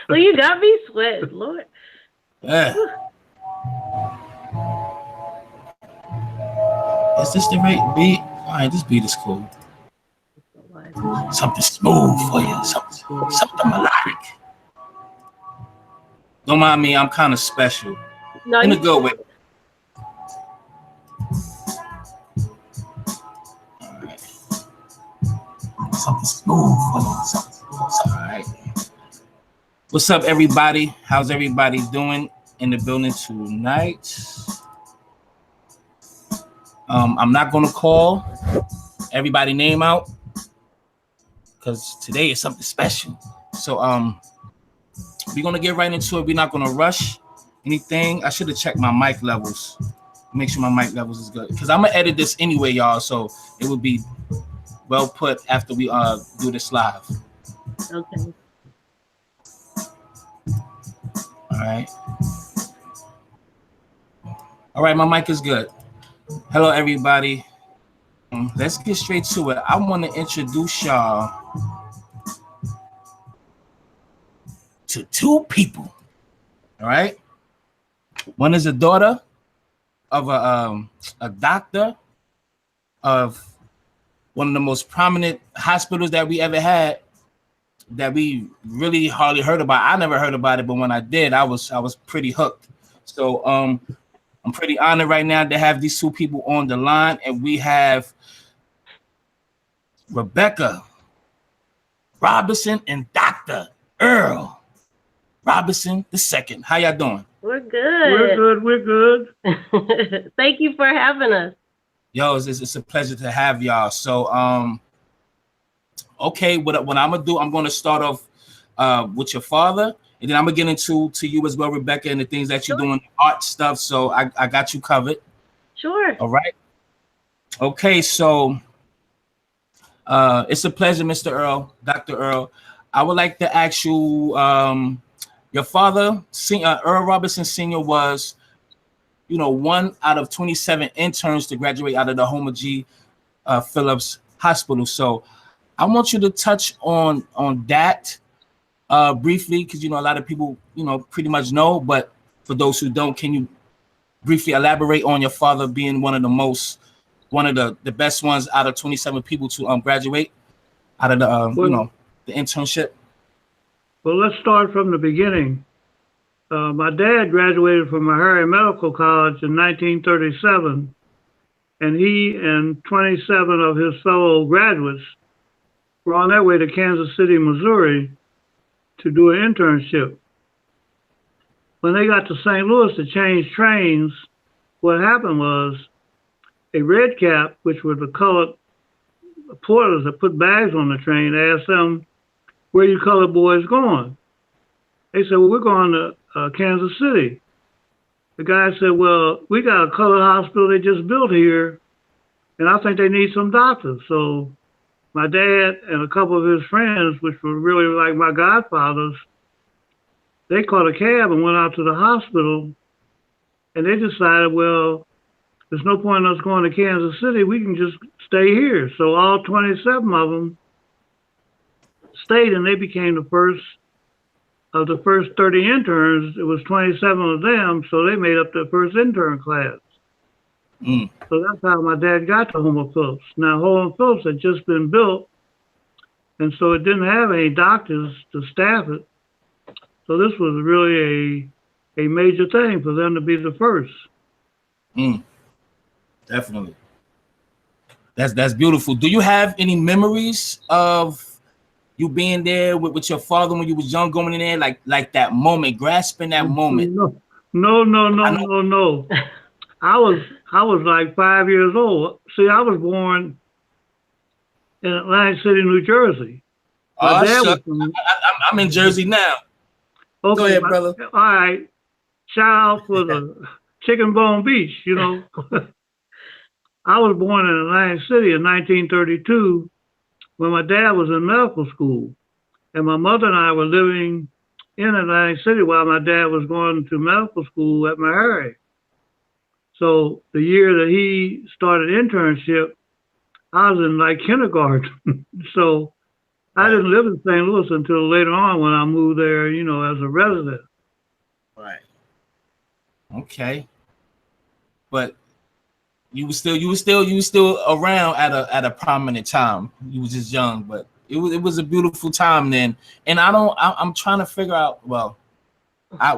Well, you got me sweating, Lord. Yeah. Whew. Is this the right beat? All right, this beat is cool. Something smooth for you. Something melodic. Don't mind me, I'm kind of special. No, In a you good way. All right. Something smooth for you. All right. What's up, everybody? How's everybody doing in the building tonight? I'm not going to call everybody name out because today is something special. So we're going to get right into it. We're not going to rush anything. I should have checked my mic levels. Make sure my mic levels is good because I'm going to edit this anyway, y'all. So it would be well put after we do this live. okay? All right, my mic is good. Hello, everybody. Let's get straight to it. I want to introduce y'all to two people. All right. One is a daughter of a doctor of one of the most prominent hospitals that we ever had, that we really hardly heard about. I never heard about it, but when I did, I was pretty hooked. So I'm pretty honored right now to have these two people on the line, and we have Rebecca Robinson and Dr. Earle Robinson II. How y'all doing? We're good. We're good. Thank you for having us. Yo, it's a pleasure to have y'all. So, okay, what I'm gonna do, I'm gonna start off with your father, and then I'm gonna get into you as well, Rebecca, and the things that you're doing, art stuff. So I got you covered. Sure. All right. Okay, so it's a pleasure, Mr. Earle, Dr. Earle. I would like to ask you, your father, Earle Robinson Sr., was, one out of 27 interns to graduate out of the Homer G. Phillips Hospital. So I want you to touch on that briefly, because, a lot of people, pretty much know, but for those who don't, can you briefly elaborate on your father being one of the best ones out of 27 people to graduate out of the the internship? Well, let's start from the beginning. My dad graduated from Meharry Medical College in 1937, and he and 27 of his fellow graduates were on their way to Kansas City, Missouri to do an internship. When they got to St. Louis to change trains, what happened was a red cap, which were the colored porters that put bags on the train, asked them, "Where you colored boys going?" They said, "Well, we're going to Kansas City." The guy said, "Well, we got a colored hospital they just built here, and I think they need some doctors." So my dad and a couple of his friends, which were really like my godfathers, they caught a cab and went out to the hospital, and they decided, well, there's no point in us going to Kansas City. We can just stay here. So all 27 of them stayed, and they became the first of the first 30 interns. It was 27 of them, so they made up the first intern class. So that's how my dad got to Homer Phillips. Now, Homer Phillips had just been built, and so it didn't have any doctors to staff it. So this was really a major thing for them to be the first. Definitely. That's beautiful. Do you have any memories of you being there with your father when you was young, going in there, like that moment, grasping that moment? No. I was like 5 years old. See, I was born in Atlantic City, New Jersey. I'm in Jersey now. Okay, go ahead, brother. All right. Shout out for the Chicken Bone Beach, I was born in Atlantic City in 1932 when my dad was in medical school. And my mother and I were living in Atlantic City while my dad was going to medical school at Meharry. So the year that he started internship, I was in like kindergarten. So I didn't live in St. Louis until later on when I moved there, you know, as a resident. Right. Okay. But you were still around at a prominent time. You was just young, but it was a beautiful time then. And I'm trying to figure out, well,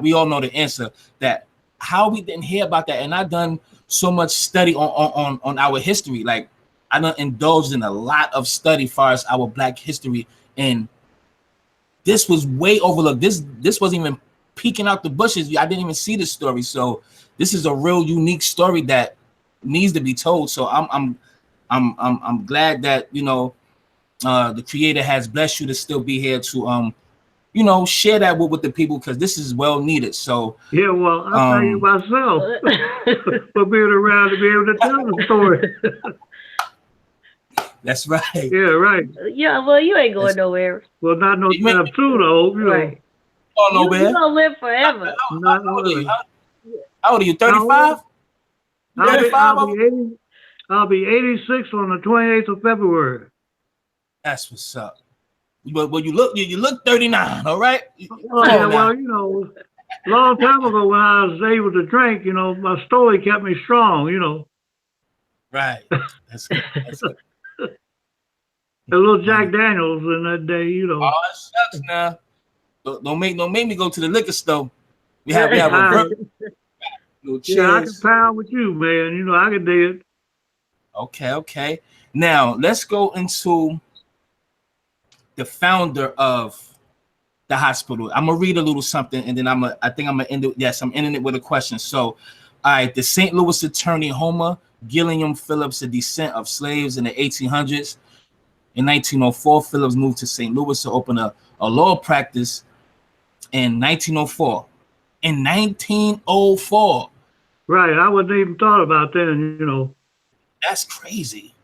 we all know the answer, that how we didn't hear about that. And I done so much study on our history. Like I done indulged in a lot of study as far as our Black history, and this was way overlooked. This wasn't even peeking out the bushes. I didn't even see this story. So this is a real unique story that needs to be told. So I'm glad that, you know, the Creator has blessed you to still be here to you know, share that with the people, because this is well needed. So yeah, well, I thank you myself for being around to be able to tell the story. That's right. Yeah, right. Yeah, well, you ain't going nowhere. Well, not no time soon, though. You right. know. You gonna live forever. Not really. How old are you? 35? I'll be 86 on the 28th of February. That's what's up. But you look 39, all right? Oh, yeah, well, you know, a long time ago when I was able to drink, you know, my story kept me strong, you know. Right. That's good. That's good. A little Jack Daniels in that day, you know. Oh, it sucks now. Don't make me go to the liquor store. We have a little cheers. Yeah, I can pound with you, man. You know, I can do it. Okay. Now let's go into the founder of the hospital. I'm gonna read a little something, and then I think I'm gonna end it. Yes, I'm ending it with a question. So, all right, the St. Louis attorney Homer Gilliam Phillips, a descent of slaves in the 1800s. In 1904, Phillips moved to St. Louis to open a law practice. In 1904. In 1904. Right, I wouldn't even thought about that, you know. That's crazy,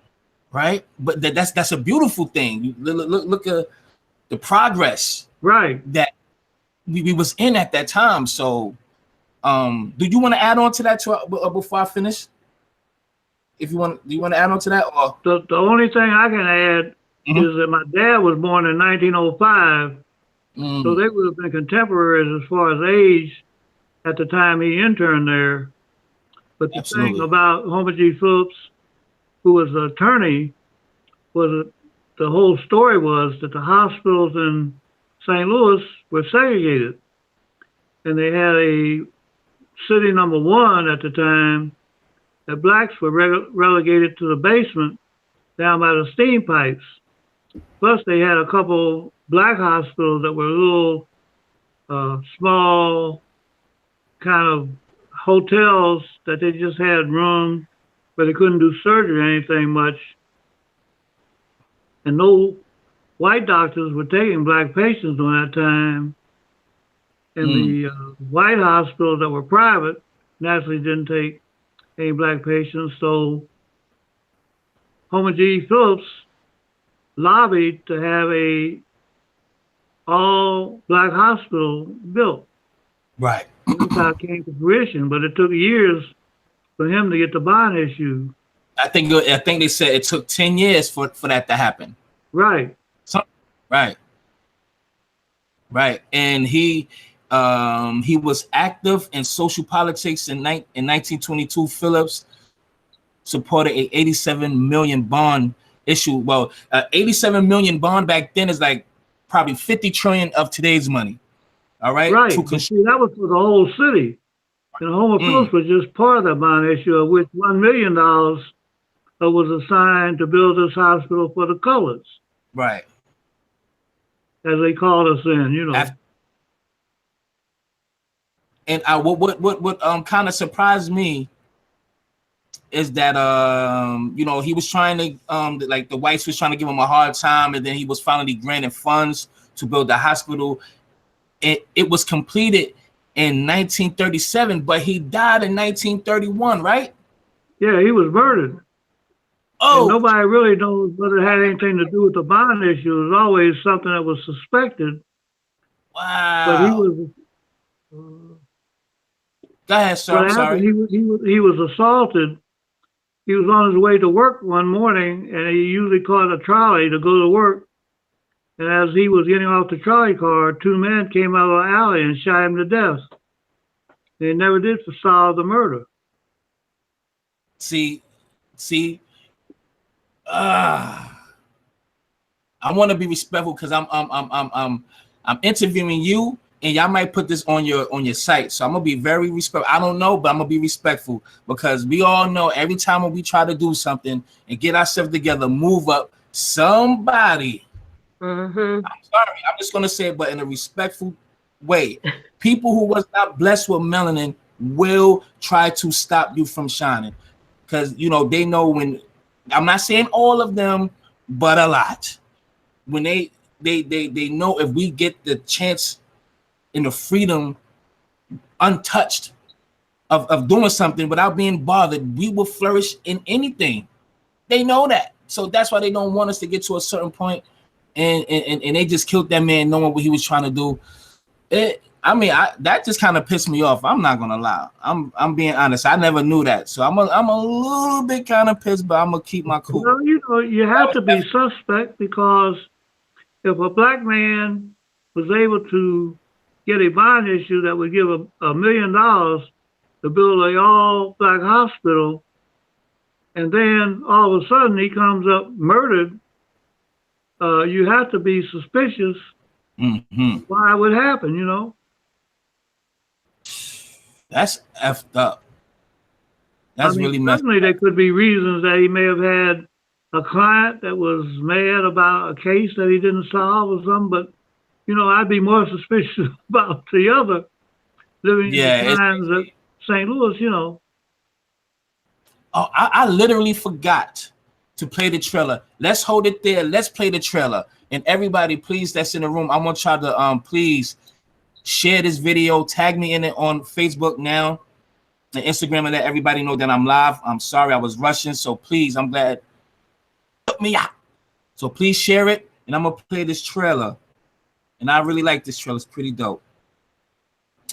right? But that's a beautiful thing. You look at the progress, right, that we was in at that time. So, do you want to add on to that before I finish? If you want, do you want to add on to that? Or the only thing I can add is that my dad was born in 1905, so they would have been contemporaries as far as age at the time he interned there. But the thing about Homer G. Phillips, who was the attorney, was the whole story was that the hospitals in St. Louis were segregated, and they had a city number one at the time that blacks were relegated to the basement down by the steam pipes. Plus, they had a couple black hospitals that were little small kind of hotels that they just had rooms where they couldn't do surgery or anything much. And no white doctors were taking black patients during that time. And the white hospitals that were private naturally didn't take any black patients. So Homer G. Phillips lobbied to have a all black hospital built. right. That's how it came to fruition, but it took years for him to get the bond issue. I think they said it took 10 years for that to happen. Right. Right. And he was active in social politics in 1922. Phillips supported a 87 million bond issue. Well, 87 million bond back then is like probably 50 trillion of today's money. All right. Right. See, that was for the whole city. And Homer Phillips was just part of that bond issue, of which $1 million was assigned to build this hospital for the colors. Right. As they called us in, you know. And what kind of surprised me is that you know, he was trying to like the whites was trying to give him a hard time, and then he was finally granted funds to build the hospital. It was completed in 1937, but he died in 1931, right? Yeah, he was murdered. Oh, and nobody really knows whether it had anything to do with the bond issue. It was always something that was suspected. Wow. But he was. Go ahead, sir. I'm sorry. He was assaulted. He was on his way to work one morning, and he usually caught a trolley to go to work. And as he was getting off the trolley car, two men came out of the alley and shot him to death. They never did solve the murder. See, I want to be respectful because I'm interviewing you, and y'all might put this on your site. So I'm gonna be very respectful. I don't know, but I'm gonna be respectful because we all know every time when we try to do something and get ourselves together, move up, somebody. Mm-hmm. I'm sorry, I'm just gonna say it, but in a respectful way. People who was not blessed with melanin will try to stop you from shining because they know when. I'm not saying all of them, but a lot. When they know if we get the chance and the freedom untouched of doing something without being bothered, we will flourish in anything. They know that. So that's why they don't want us to get to a certain point, and they just killed that man knowing what he was trying to do. That just kind of pissed me off. I'm not gonna lie. I'm being honest. I never knew that, so I'm a little bit kind of pissed, but I'm gonna keep my cool. Well, you have to be suspect because if a black man was able to get a bond issue that would give $1 million to build a all-black hospital, and then all of a sudden he comes up murdered, you have to be suspicious. Mm-hmm. Why it would happen, That's effed up. That's really messed up. Certainly there could be reasons that he may have had a client that was mad about a case that he didn't solve or something, but I'd be more suspicious about the other living in the times at St. Louis, Oh, I literally forgot to play the trailer. Let's hold it there. Let's play the trailer. And everybody, please, that's in the room, I want y'all to please share this video, tag me in it on Facebook now and Instagram, and let everybody know that I'm live. I'm sorry I was rushing, so please, I'm glad. Help me out. So please share it, and I'm gonna play this trailer. And I really like this trailer. It's pretty dope.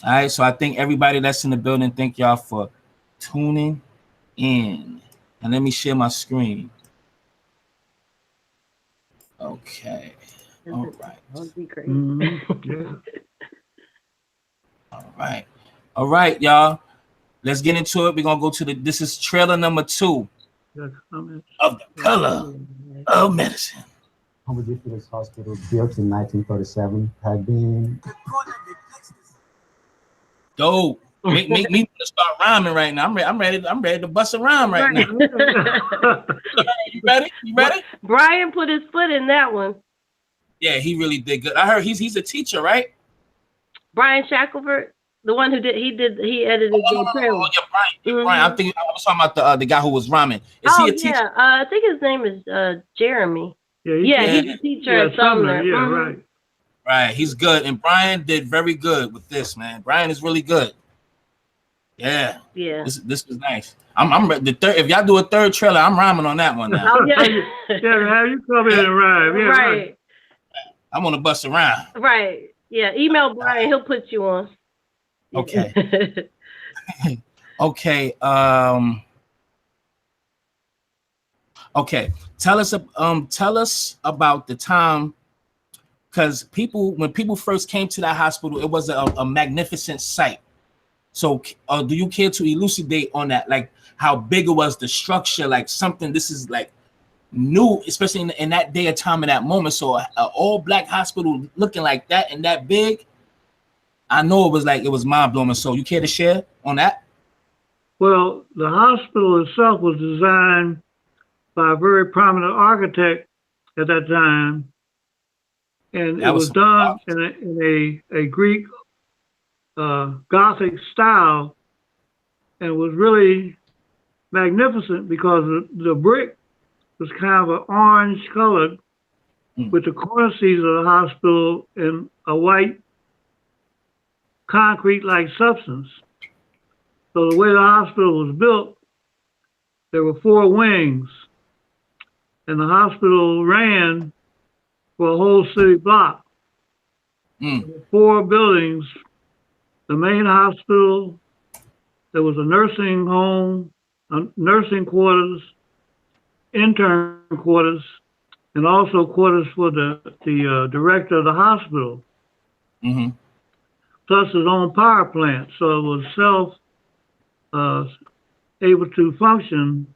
All right, so I thank everybody that's in the building. Thank y'all for tuning in. And let me share my screen. Okay. All right. That would be great. yeah. All right, y'all. Let's get into it. We're gonna go to this is trailer number 2 of The Color of Medicine. Homogeneous Hospital, built in 1937, had been. Dope. Make me start rhyming right now. I'm ready to bust a rhyme right now. You ready? Brian put his foot in that one. Yeah, he really did good. I heard he's a teacher, right? Brian Shackelford, the one who edited the trailer. Oh yeah, Brian. Brian. I was talking about the guy who was rhyming. Is he a teacher? Yeah. I think his name is Jeremy. He's a teacher at Sumner. Yeah, right. Right, he's good, and Brian did very good with this, man. Brian is really good. Yeah. This was nice. I'm ready. If y'all do a third trailer, I'm rhyming on that one now. Oh yeah. Have you come in and rhyme? Yeah, right. I'm gonna bust a rhyme. Right. Yeah. Email Brian. He'll put you on. Okay. Okay. Okay. Tell us about the time, because when people first came to that hospital, it was a magnificent sight. So, do you care to elucidate on that, like how big it was, the structure, like something this is like new, especially in that day of time, in that moment. So, an all-black hospital looking like that and that big, I know it was mind-blowing. So, you care to share on that? Well, the hospital itself was designed by a very prominent architect at that time, and it was done in a Greek Gothic style, and it was really magnificent because the brick was kind of an orange colored with the cornices of the hospital in a white concrete-like substance. So the way the hospital was built, there were 4 wings, and the hospital ran for a whole city block. 4 buildings. The main hospital, there was a nursing home, nursing quarters, intern quarters, and also quarters for the director of the hospital, Mm-hmm. plus his own power plant. So it was able to function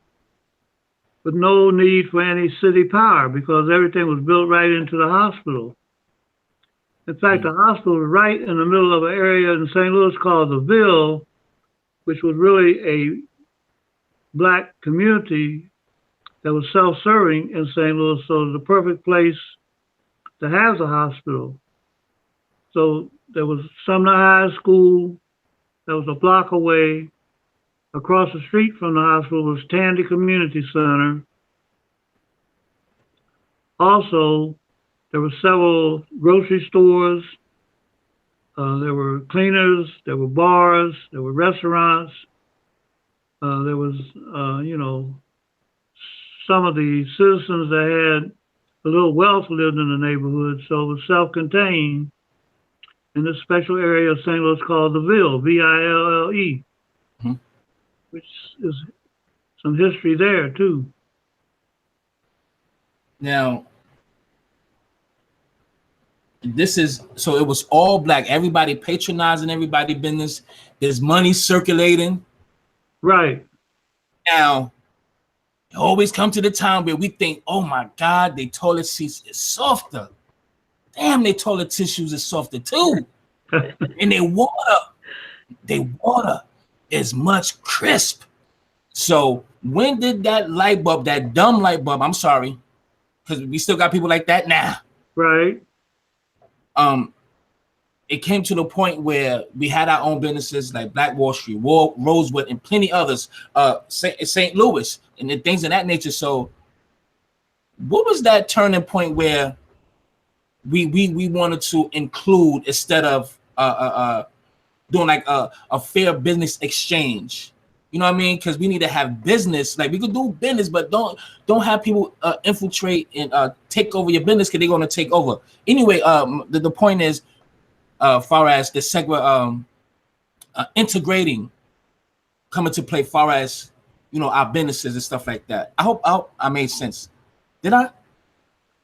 with no need for any city power because everything was built right into the hospital. In fact, the hospital was right in the middle of an area in St. Louis called the Ville, which was really a black community that was self-serving in St. Louis, so it was the perfect place to have the hospital. So there was Sumner High School that was a block away. Across the street from the hospital was Tandy Community Center. Also, there were several grocery stores. There were cleaners. There were bars. There were restaurants. There was, some of the citizens that had a little wealth lived in the neighborhood, so it was self-contained in this special area of St. Louis called the Ville, V-I-L-L-E, Mhm. which is some history there too. Now, so it was all black. Everybody patronizing everybody business. There's money circulating. Right. Now, it always come to the time where we think, oh my God, their toilet seats is softer. Damn, their toilet tissues is softer too. And their water is much crisp. So when did that light bulb, that dumb light bulb, I'm sorry, because we still got people like that now. Right. It came to the point where we had our own businesses like Black Wall Street, Rosewood, and plenty others, St. Louis, and then things of that nature. So what was that turning point where we wanted to include, instead of doing like a fair business exchange? You know what I mean? Because we need to have business. Like, we could do business, but don't have people infiltrate and take over your business, because they're going to take over. Anyway, the point is, far as the segment integrating coming to play, far as, our businesses and stuff like that. I hope I made sense. Did I?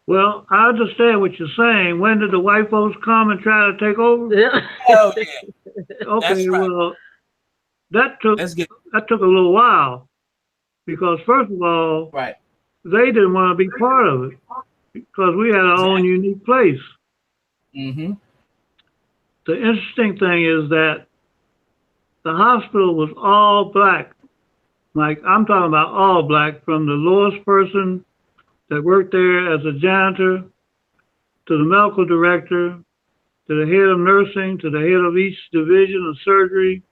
Well, I understand what you're saying. When did the white folks come and try to take over? Hell yeah. Okay, That's right. well, that took a little while, because first of all, Right. they didn't want to be part of it because we had our own unique place. Mm-hmm. The interesting thing is that the hospital was all black. Like, I'm talking about all black, from the lowest person that worked there as a janitor to the medical director to the head of nursing to the head of each division of surgery.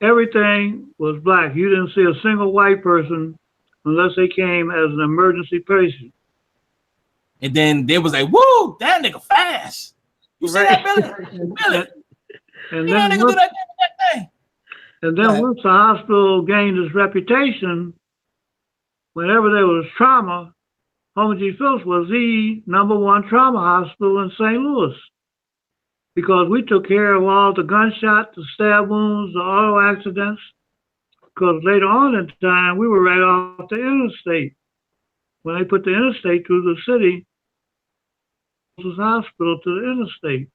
Everything was black. You didn't see a single white person unless they came as an emergency patient. And then they was like, "Woo, that nigga fast." You see that, Billy? And Yeah, then nigga do that thing. And then once the hospital gained its reputation, whenever there was trauma, Homer G. Phillips was the #1 trauma hospital in St. Louis, because we took care of all the gunshot, the stab wounds, the auto accidents. Because later on in time, we were right off the interstate. When they put the interstate through the city, it was hospital to the interstate.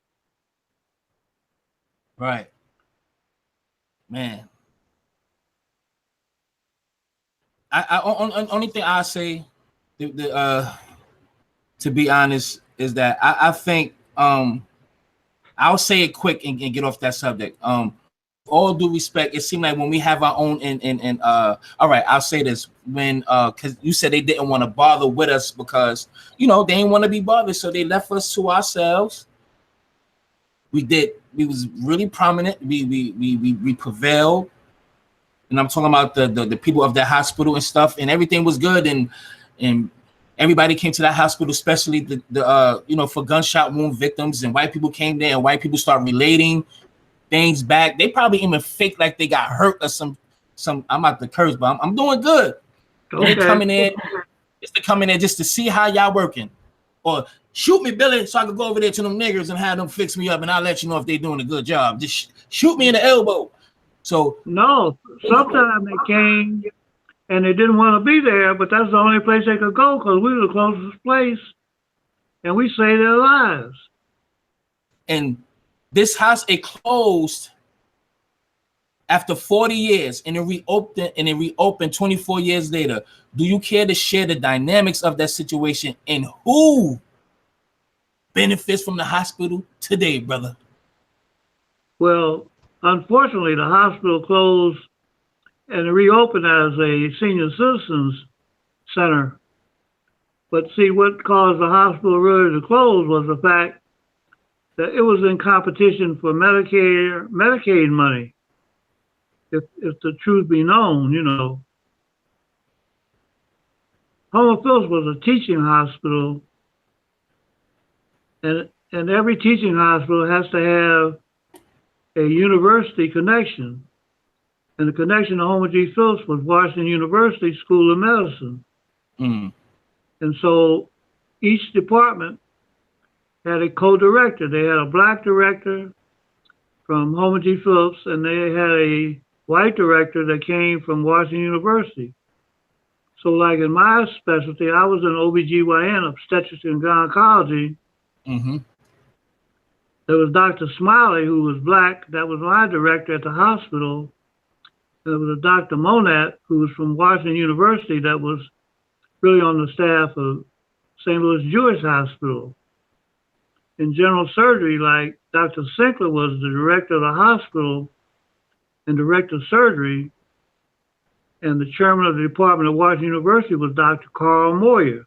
Right. Man. Only thing I say, to be honest, is that I think I'll say it quick and get off that subject. All due respect, it seemed like when we have our own all right, I'll say this, when because you said they didn't want to bother with us because they didn't want to be bothered, so they left us to ourselves. We was really prominent. We prevailed. And I'm talking about the people of that hospital and stuff, and everything was good, and everybody came to that hospital, especially the for gunshot wound victims, and white people came there, and white people start relating things back. They probably even fake like they got hurt or some. I'm about to curse, but I'm doing good. Okay. They coming in just to come in there just to see how y'all working, or shoot me, Billy, so I can go over there to them niggers and have them fix me up, and I'll let you know if they're doing a good job. Just shoot me in the elbow. So no, sometimes they came and they didn't want to be there, but that's the only place they could go because we were the closest place, and we saved their lives. And this house, it closed after 40 years, and it reopened 24 years later. Do you care to share the dynamics of that situation and who benefits from the hospital today, brother? Well, unfortunately, the hospital closed and reopened as a senior citizens center. But see, what caused the hospital really to close was the fact that it was in competition for Medicaid money. If the truth be known, you know. Homer Phillips was a teaching hospital, and every teaching hospital has to have a university connection. And the connection to Homer G. Phillips was Washington University School of Medicine. Mm. And so each department had a co-director. They had a black director from Homer G. Phillips, and they had a white director that came from Washington University. So like in my specialty, I was in OBGYN, obstetrics and gynecology. Mm-hmm. There was Dr. Smiley, who was black. That was my director at the hospital. There was a Dr. Monat, who was from Washington University, that was really on the staff of St. Louis Jewish Hospital. In general surgery, like Dr. Sinkler was the director of the hospital and director of surgery, and the chairman of the department at Washington University was Dr. Carl Moyer.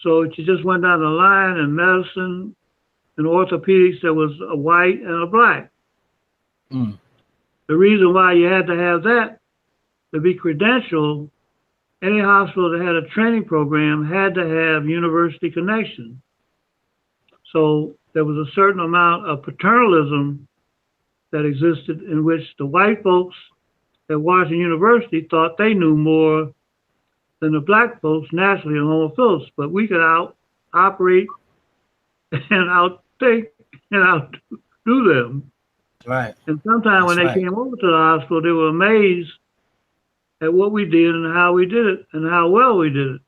So you just went down the line in medicine and orthopedics, there was a white and a black. Mm. The reason why you had to have that, to be credentialed, any hospital that had a training program had to have university connection. So there was a certain amount of paternalism that existed in which the white folks at Washington University thought they knew more than the black folks naturally in Homer Phillips, but we could out-operate and out-think and outdo them. Right. And sometimes when they came over to the hospital, they were amazed at what we did and how we did it and how well we did it.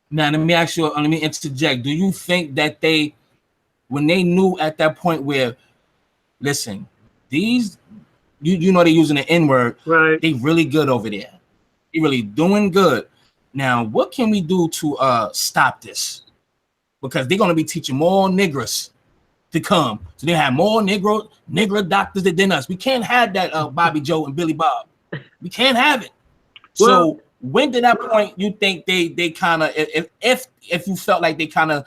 Now, let me ask you, let me interject. Do you think that when they knew at that point where, listen, these, you know they're using the N-word, right? They really good over there. They really doing good. Now, what can we do to stop this? Because they're going to be teaching more niggers to come. So they have more Negro doctors than us. We can't have that Bobby Joe and Billy Bob. We can't have it. Well, so when did that point you think they kind of, if you felt like they kind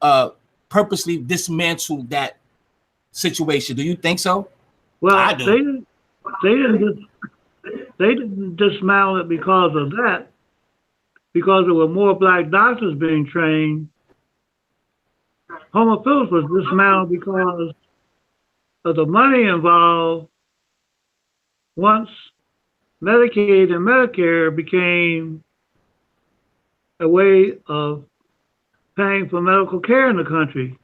of purposely dismantled that situation? Do you think so? Well, I do. They didn't dismantle it because of that, because there were more black doctors being trained. Homer Phillips was dismantled because of the money involved once Medicaid and Medicare became a way of paying for medical care in the country.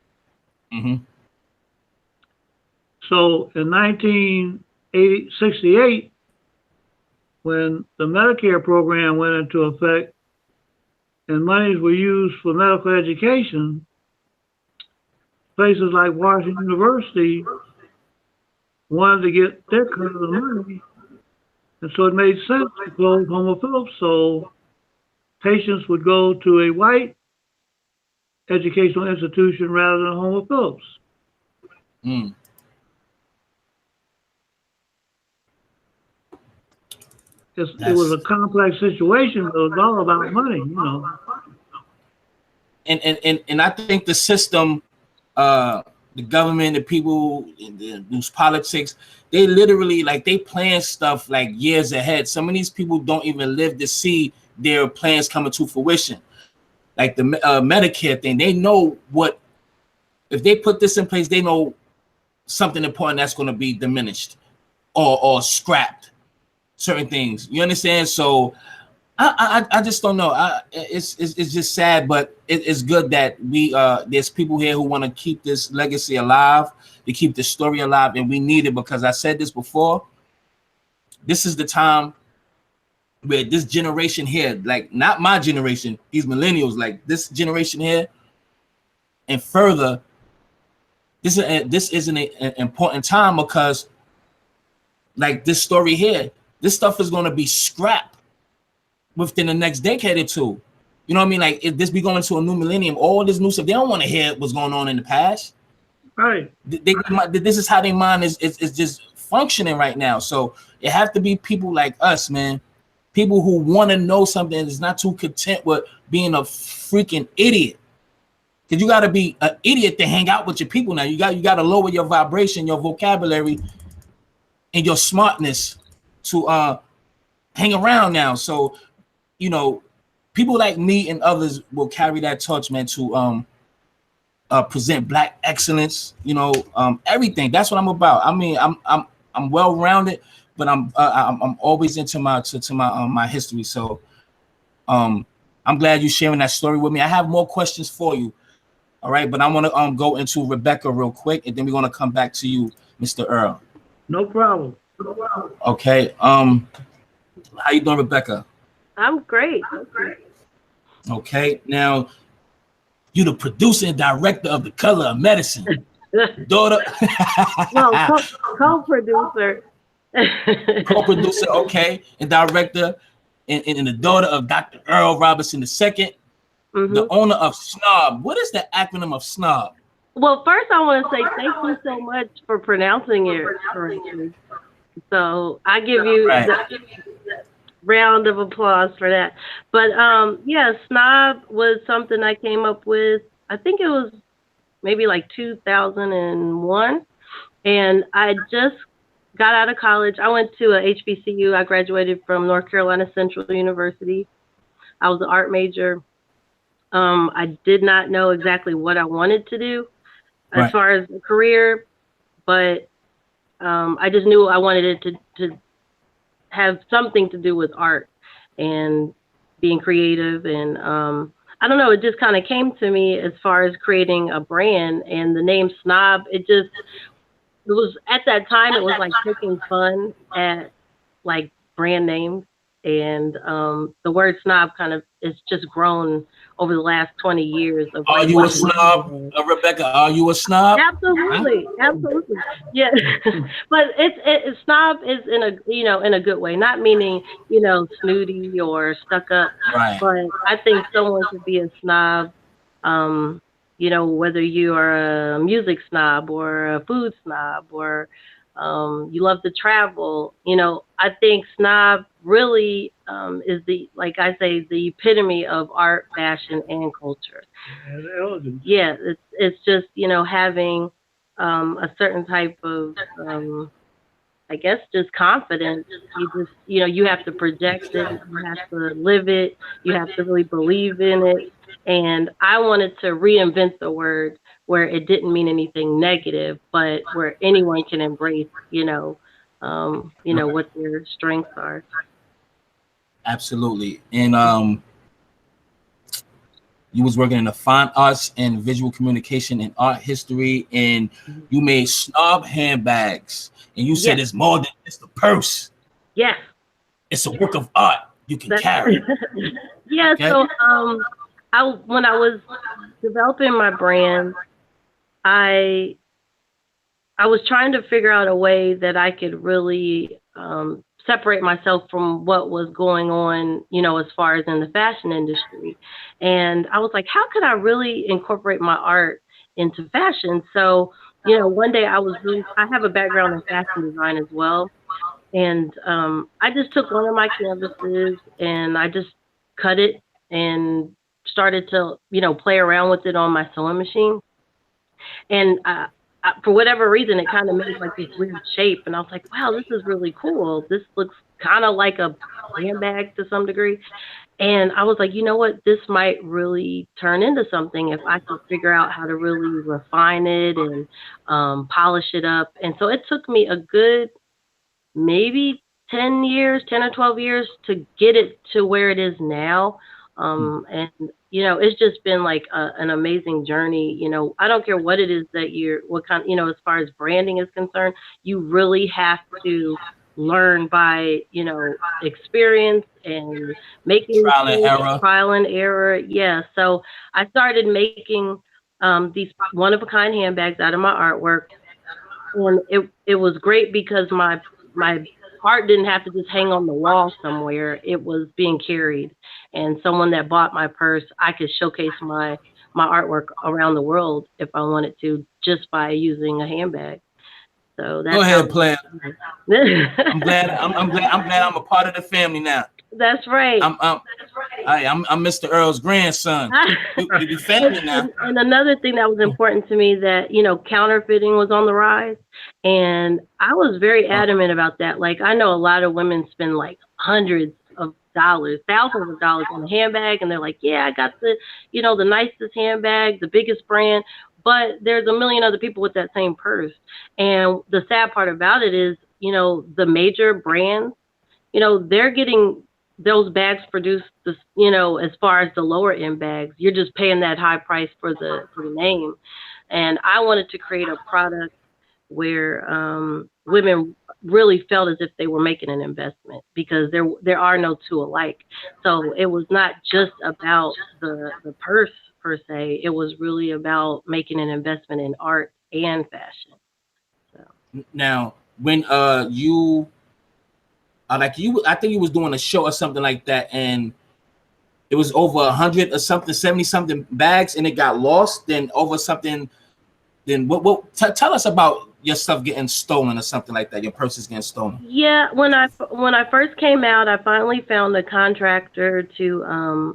Mm-hmm. So in 1968, when the Medicare program went into effect and monies were used for medical education, places like Washington University wanted to get their cut of the money. And so it made sense to close Homer Phillips, so patients would go to a white educational institution rather than Homer Phillips. Mm. It was a complex situation, but it was all about money, you know. And I think the system, the government, the people, those politics, they literally they plan stuff like years ahead. Some of these people don't even live to see their plans coming to fruition. Like the Medicare thing, they know what, if they put this in place, they know something important that's going to be diminished or scrapped. Certain things, you understand? So I just don't know. It's just sad, but it's good that there's people here who want to keep this legacy alive, to keep the story alive, and we need it because I said this before. This is the time where this generation here, like not my generation, these millennials, like this generation here, and further, this is an important time because, like this story here, this stuff is going to be scrapped within the next decade or two. You know what I mean? Like if this be going to a new millennium, all this new stuff, they don't want to hear what's going on in the past. Right. This is how their mind is just functioning right now. So it have to be people like us, man. People who want to know something and is not too content with being a freaking idiot. Because you got to be an idiot to hang out with your people now. You got to lower your vibration, your vocabulary, and your smartness to hang around now. So, you know, people like me and others will carry that torch, man, to present Black excellence. You know, everything. That's what I'm about. I mean, I'm well rounded, but I'm always into my history. So, I'm glad you sharing that story with me. I have more questions for you. All right, but I want to go into Rebecca real quick, and then we're gonna come back to you, Mr. Earle. No problem. Okay. How you doing, Rebecca? I'm great. Okay. Now, you the producer and director of The Color of Medicine, daughter. Well, co-producer. Co-producer, okay, and director, and the daughter of Dr. Earle Robinson II, the owner of SNOB. What is the acronym of SNOB? Well, first I want to say thank you so much for pronouncing it correctly. So I give you the round of applause for that. But yeah, SNOB was something I came up with. I think it was maybe like 2001, and I just got out of college. I went to a HBCU. I graduated from North Carolina Central University. I was an art major. I did not know exactly what I wanted to do as far as a career, but I just knew I wanted it to have something to do with art and being creative. And I don't know, it just kind of came to me as far as creating a brand, and the name SNOB, it was at that time, it was like taking fun at like brand names. And the word snob kind of is just grown over the last 20 years. Are you a snob, Rebecca? Are you a snob? Absolutely, absolutely, yeah. But it's snob is in a good way, not meaning snooty or stuck up. Right. But I think someone could be a snob. Whether you are a music snob or a food snob or you love to travel, I think snob really is the epitome of art, fashion, and culture. And elegance. Yeah, it's just having a certain type of I guess just confidence. You have to project it, you have to live it, you have to really believe in it. And I wanted to reinvent the word where it didn't mean anything negative, but where anyone can embrace, what their strengths are. Absolutely. And you was working in the fine arts and visual communication and art history, and you made SNOB handbags. And you said it's more than just a purse. Yes. It's a work of art you can carry. Yeah. Okay. So when I was developing my brand, I was trying to figure out a way that I could really separate myself from what was going on, as far as in the fashion industry. And I was like, how could I really incorporate my art into fashion? So, one day I have a background in fashion design as well. And I just took one of my canvases and I just cut it and started to, play around with it on my sewing machine. And for whatever reason, it kind of made like this weird shape. And I was like, wow, this is really cool. This looks kind of like a handbag to some degree. And I was like, you know what? This might really turn into something if I could figure out how to really refine it and polish it up. And so it took me a good maybe 10 or 12 years to get it to where it is now. And, it's just been like an amazing journey. I don't care what it is that what kind, as far as branding is concerned, you really have to learn by, experience and making Trial and mistakes, error. trial and error. Yeah. So I started making these one of a kind handbags out of my artwork, and it was great because my art didn't have to just hang on the wall somewhere. It was being carried, and someone that bought my purse, I could showcase my artwork around the world if I wanted to, just by using a handbag. So Go that's how ahead, player. it started. I'm glad I'm a part of the family now. That's right. I'm Mr. Earl's grandson. We be and, family now. and another thing that was important to me, that counterfeiting was on the rise, and I was very Uh, adamant about that. Like, I know a lot of women spend like hundreds of dollars, thousands of dollars on a handbag, and they're like, yeah, I got the nicest handbag, the biggest brand, but there's a million other people with that same purse. And the sad part about it is, the major brands, they're getting those bags produced, as far as the lower end bags. You're just paying that high price for the name. And I wanted to create a product where women really felt as if they were making an investment, because there are no two alike. So it was not just about the purse per se. It was really about making an investment in art and fashion. So. Now, when you like you, I think you was doing a show or something like that, and it was over 100 or something, 70 something bags, and it got lost. Then over something. Then tell us about your stuff getting stolen or something like that. Your purse is getting stolen. Yeah, when I first came out, I finally found a contractor to.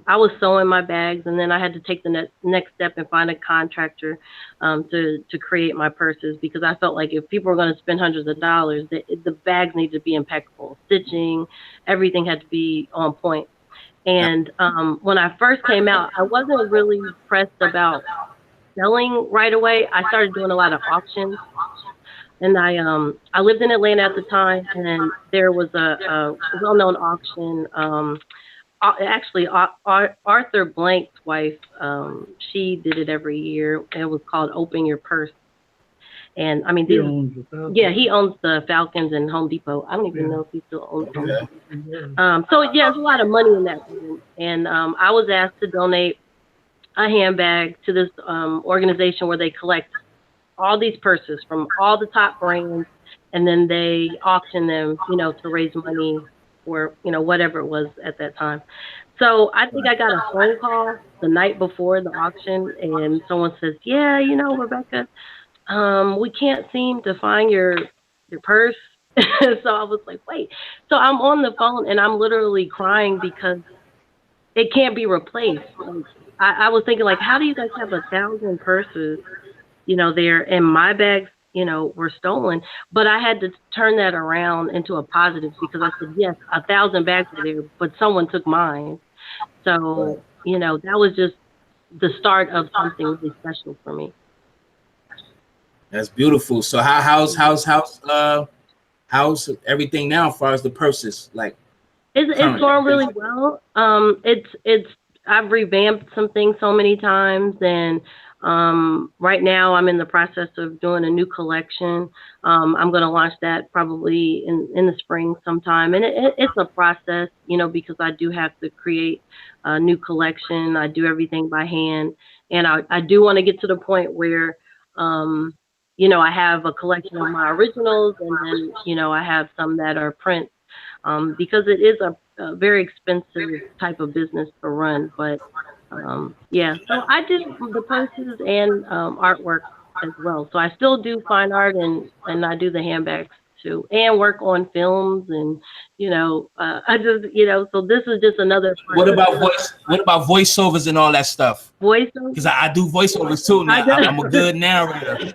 I was sewing my bags, and then I had to take the next step and find a contractor to create my purses, because I felt like if people were going to spend hundreds of dollars, the bags needed to be impeccable. Stitching, everything had to be on point. And when I first came out, I wasn't really pressed about selling right away. I started doing a lot of auctions, and I lived in Atlanta at the time, and there was a well-known auction. Actually, Arthur Blank's wife, she did it every year. It was called Open Your Purse, and I mean, He owns the Falcons. yeah, he owns the Falcons and Home Depot. I don't even Yeah. know if he still owns them. Okay. So yeah, there's a lot of money in that room, and I was asked to donate a handbag to this organization where they collect all these purses from all the top brands, and then they auction them, to raise money for, whatever it was at that time. So I think I got a phone call the night before the auction, and someone says, yeah, Rebecca, we can't seem to find your purse. So I was like, wait. So I'm on the phone, and I'm literally crying because it can't be replaced. Like, I was thinking, like, how do you guys have 1,000 purses, there, and my bags, were stolen? But I had to turn that around into a positive, because I said, yes, 1,000 bags were there, but someone took mine. So, that was just the start of something really special for me. That's beautiful. So how's everything now as far as the purses? Like, It's currently? going really well. It's I've revamped some things so many times, and right now I'm in the process of doing a new collection. I'm going to launch that probably in the spring sometime, and it's a process, because I do have to create a new collection. I do everything by hand, and I do want to get to the point where I have a collection of my originals, and then I have some that are prints, because it is a very expensive type of business to run. But yeah, so I do the purses and artwork as well. So I still do fine art, and I do the handbags too, and work on films, and I just so this is just another What about voice? What about voiceovers and all that stuff? voiceover. Because I do voiceovers too now. I'm a good narrator.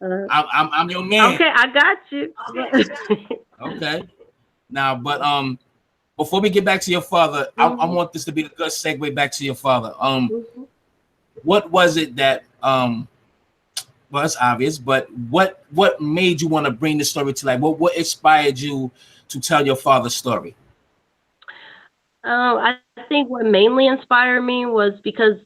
I'm your man. Okay, I got you. Okay. Now, but before we get back to your father, I want this to be a good segue back to your father. What was it that well, it's obvious, but what made you want to bring the story to life? What inspired you to tell your father's story? I think what mainly inspired me was because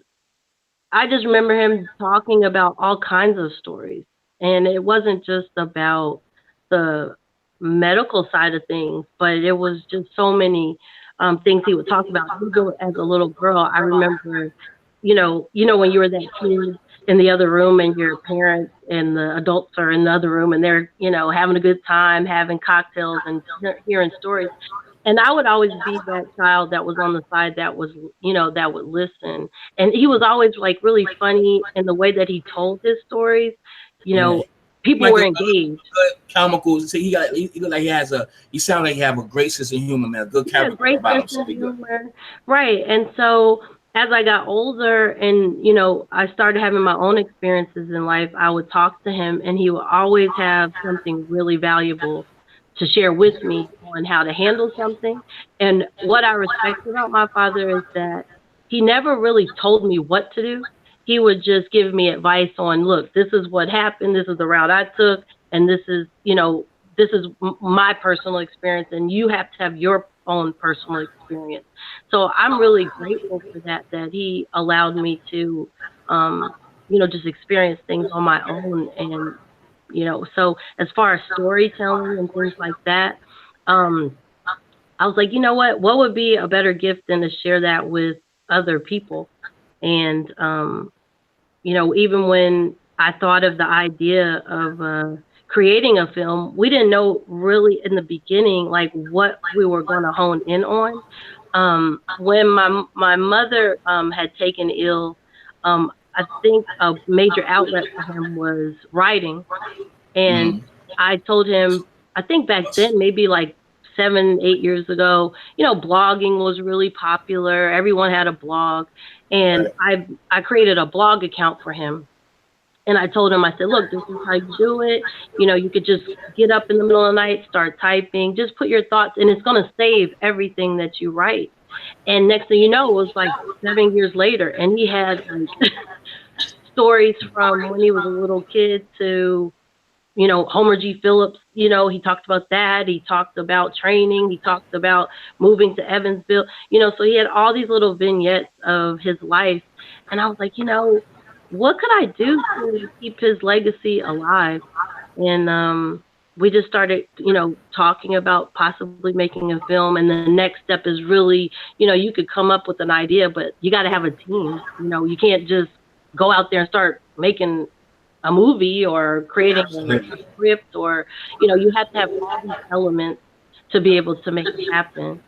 I just remember him talking about all kinds of stories, and it wasn't just about the medical side of things, but it was just so many things he would talk about. Even as a little girl, I remember, when you were that kid in the other room and your parents and the adults are in the other room and they're, having a good time, having cocktails and hearing stories. And I would always be that child that was on the side that was, that would listen. And he was always like really funny in the way that he told his stories. You Yeah. know, people Like were a engaged. good comical. So he look like he sound like he have a great sense of humor, man. A good Yeah, character great about sense him. So of he good. humor. Right. And so as I got older and, I started having my own experiences in life, I would talk to him and he would always have something really valuable to share with me on how to handle something. And what I respect about my father is that he never really told me what to do. He would just give me advice on, look, this is what happened, this is the route I took, and this is my personal experience, and you have to have your own personal experience. So I'm really grateful for that he allowed me to, just experience things on my own. And, so as far as storytelling and things like that, um, I was like, you know what would be a better gift than to share that with other people? And, even when I thought of the idea of creating a film, we didn't know really in the beginning like what we were going to hone in on. When my mother had taken ill, I think a major outlet for him was writing, and Mm. I told him, I think back then, maybe like 7, 8 years ago, blogging was really popular. Everyone had a blog. And Right. I created a blog account for him. And I told him, I said, look, this is how you do it. You could just get up in the middle of the night, start typing, just put your thoughts, and it's going to save everything that you write. And next thing you know, it was like 7 years later, and he had like stories from when he was a little kid to Homer G. Phillips, he talked about that. He talked about training. He talked about moving to Evansville, so he had all these little vignettes of his life. And I was like, what could I do to keep his legacy alive? And we just started, talking about possibly making a film. And the next step is really, you could come up with an idea, but you got to have a team. You can't just go out there and start making a movie or creating a script, or you have to have all these elements to be able to make it happen.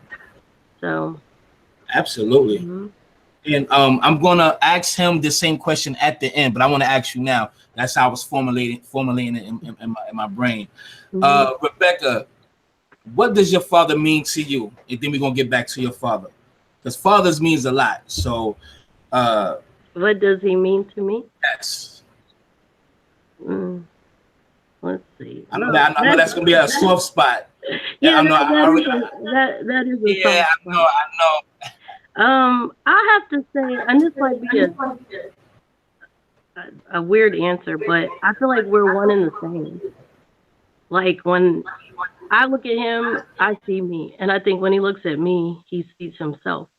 So Absolutely. mhm. And I'm gonna ask him the same question at the end, but I want to ask you now. That's how I was formulating it in my brain. Mhm. Rebecca, what does your father mean to you? And then we're gonna get back to your father, because fathers means a lot. So, What does he mean to me? yes, Mm, let's see. I know Well, that. I know that's gonna be a soft spot. Yeah, yeah, I know. that is a Yeah, soft I know. spot. I know. I have to say, and this might be a weird answer, but I feel like we're one and the same. Like when I look at him, I see me, and I think when he looks at me, he sees himself.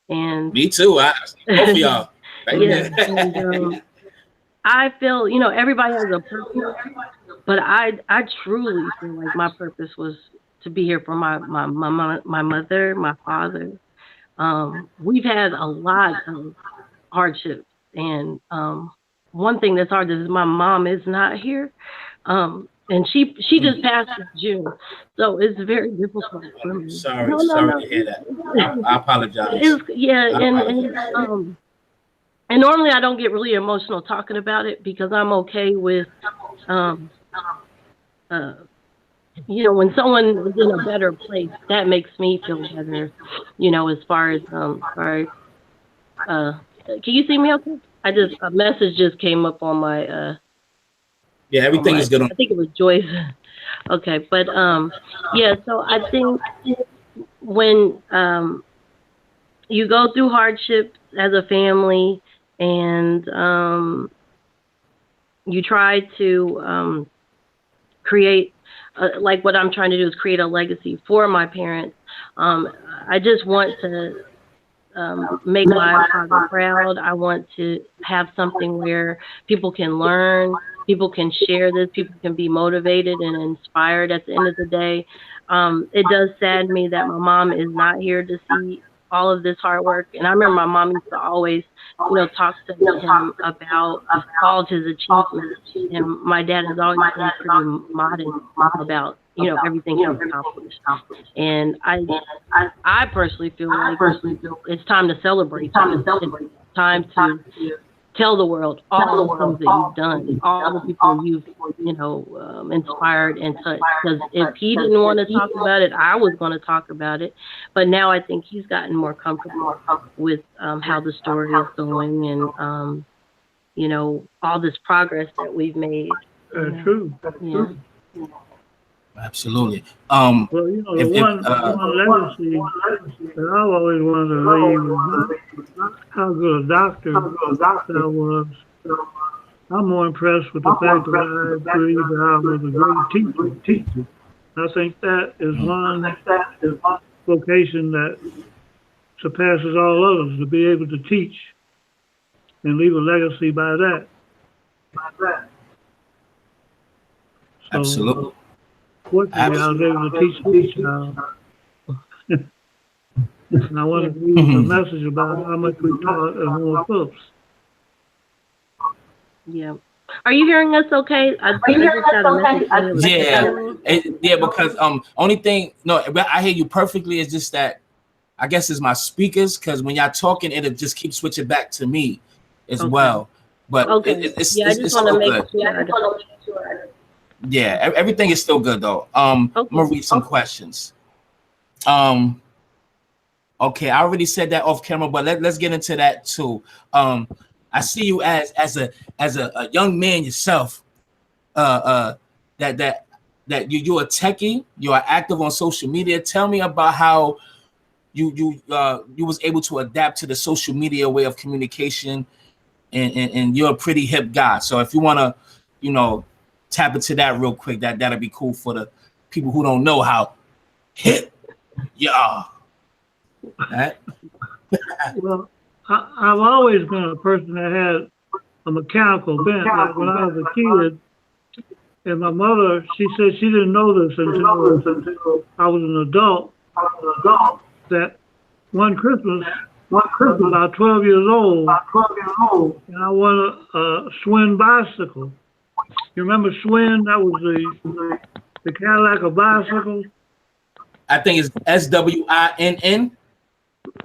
And Me too. Both of y'all. Right yeah, there. and I feel, everybody has a purpose, but I truly feel like my purpose was to be here for my mother, my father. We've had a lot of hardships, and one thing that's hard is my mom is not here, and she just passed in June, so it's very difficult for me. Sorry, No, no, sorry no. to hear that. I apologize. It's, yeah, I and apologize. and normally I don't get really emotional talking about it because I'm okay with um uh when someone is in a better place, that makes me feel better, as far as sorry. Can you see me okay? A message just came up Yeah, on everything my is good on. I think it was Joyce. Okay, but yeah, so I think when you go through hardships as a family and you try to create like what I'm trying to do is create a legacy for my parents. Um, I just want to make my father proud. I want to have something where people can learn people can share this, people can be motivated and inspired at the end of the day. It does sadden me that my mom is not here to see all of this hard work. And I remember my mom used to always, talk to him about all of his achievements. And my dad has always been pretty modest about, everything he's accomplished. And I personally feel like it's time to celebrate. It's time to tell the world all the things that you've done, all the people you've, inspired and touched. Because if he didn't want to talk about it, I was going to talk about it. But now I think he's gotten more comfortable with how the story is going and, all this progress that we've made. True. Yeah. Absolutely. Well, one legacy that I always wanted to leave was not how good a doctor I was. I'm more impressed with the fact that I believe that I was a great teacher. I think that is one vocation that surpasses all others, to be able to teach and leave a legacy by that. So, absolutely. Fortunately, I was able to teach this child. And I want to leave a message about how much we taught at Home Phillips. Yeah. Are you hearing us okay? I just got a message. Yeah, because only thing, no, I hear you perfectly. It's just that I guess it's my speakers, because when y'all talking, it'll just keep switching back to me as well. But it's still good. Yeah, everything is still good though. I'm gonna read some questions. Okay, I already said that off camera, but let's get into that too. I see you as a young man yourself. That you're a techie. You are active on social media. Tell me about how you was able to adapt to the social media way of communication, and you're a pretty hip guy. So if you wanna, tap into that real quick, that'll be cool for the people who don't know how hip you are. Right? Well, I've always been a person that had a mechanical bent. Like when I was a kid, and my mother, she said she didn't know this until I was an adult, that one Christmas, I was about 12 years old, and I won a Schwinn bicycle. You remember Schwinn? That was the Cadillac of bicycles. I think it's SWINN.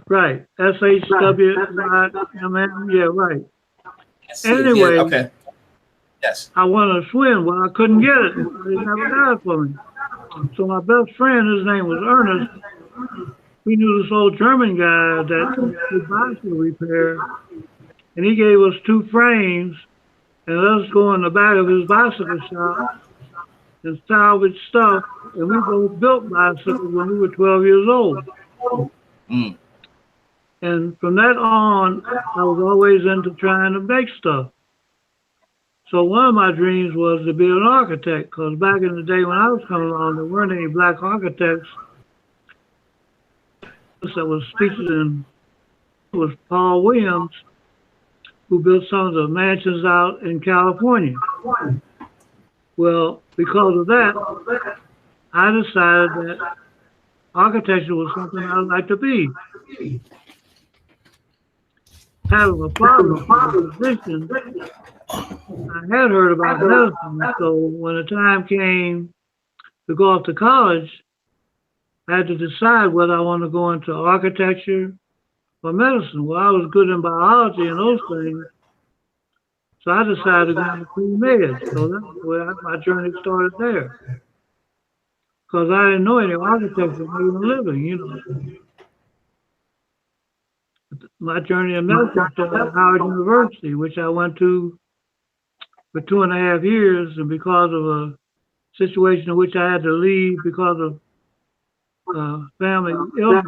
Right, SHWINN. Yeah, right. Anyway, okay. Yes. I wanted a Schwinn. Well, I couldn't get it. They never got it for me. So my best friend, his name was Ernest. We knew this old German guy that did bicycle repair, and he gave us 2 frames and let us go in the back of his bicycle shop and salvage stuff. And we both built bicycles when we were 12 years old. Mm. And from that on, I was always into trying to make stuff. So one of my dreams was to be an architect, because back in the day when I was coming along, there weren't any black architects. That was featured in was Paul Williams, who built some of the mansions out in California. Well, because of that, I decided that architecture was something I'd like to be. Having a father's position, I had heard about medicine, so when the time came to go off to college, I had to decide whether I wanted to go into architecture or medicine. Well, I was good in biology and those things, so I decided to go into pre-med. So that's where my journey started there. Because I didn't know any architecture making a living, My journey in medicine started at Howard University, which I went to for 2.5 years, and because of a situation in which I had to leave because of family illness,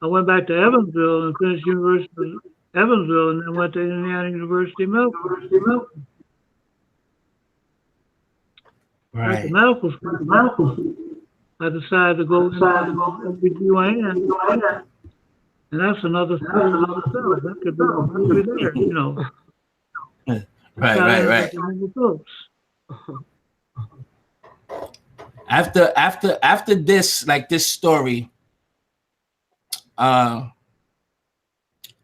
I went back to Evansville and finished University of Evansville, and then went to Indiana University Medical. Right. At the medical school, I decided to go into OBGYN, and that's another story in itself. That could be there, Right. Books. After this, like this story,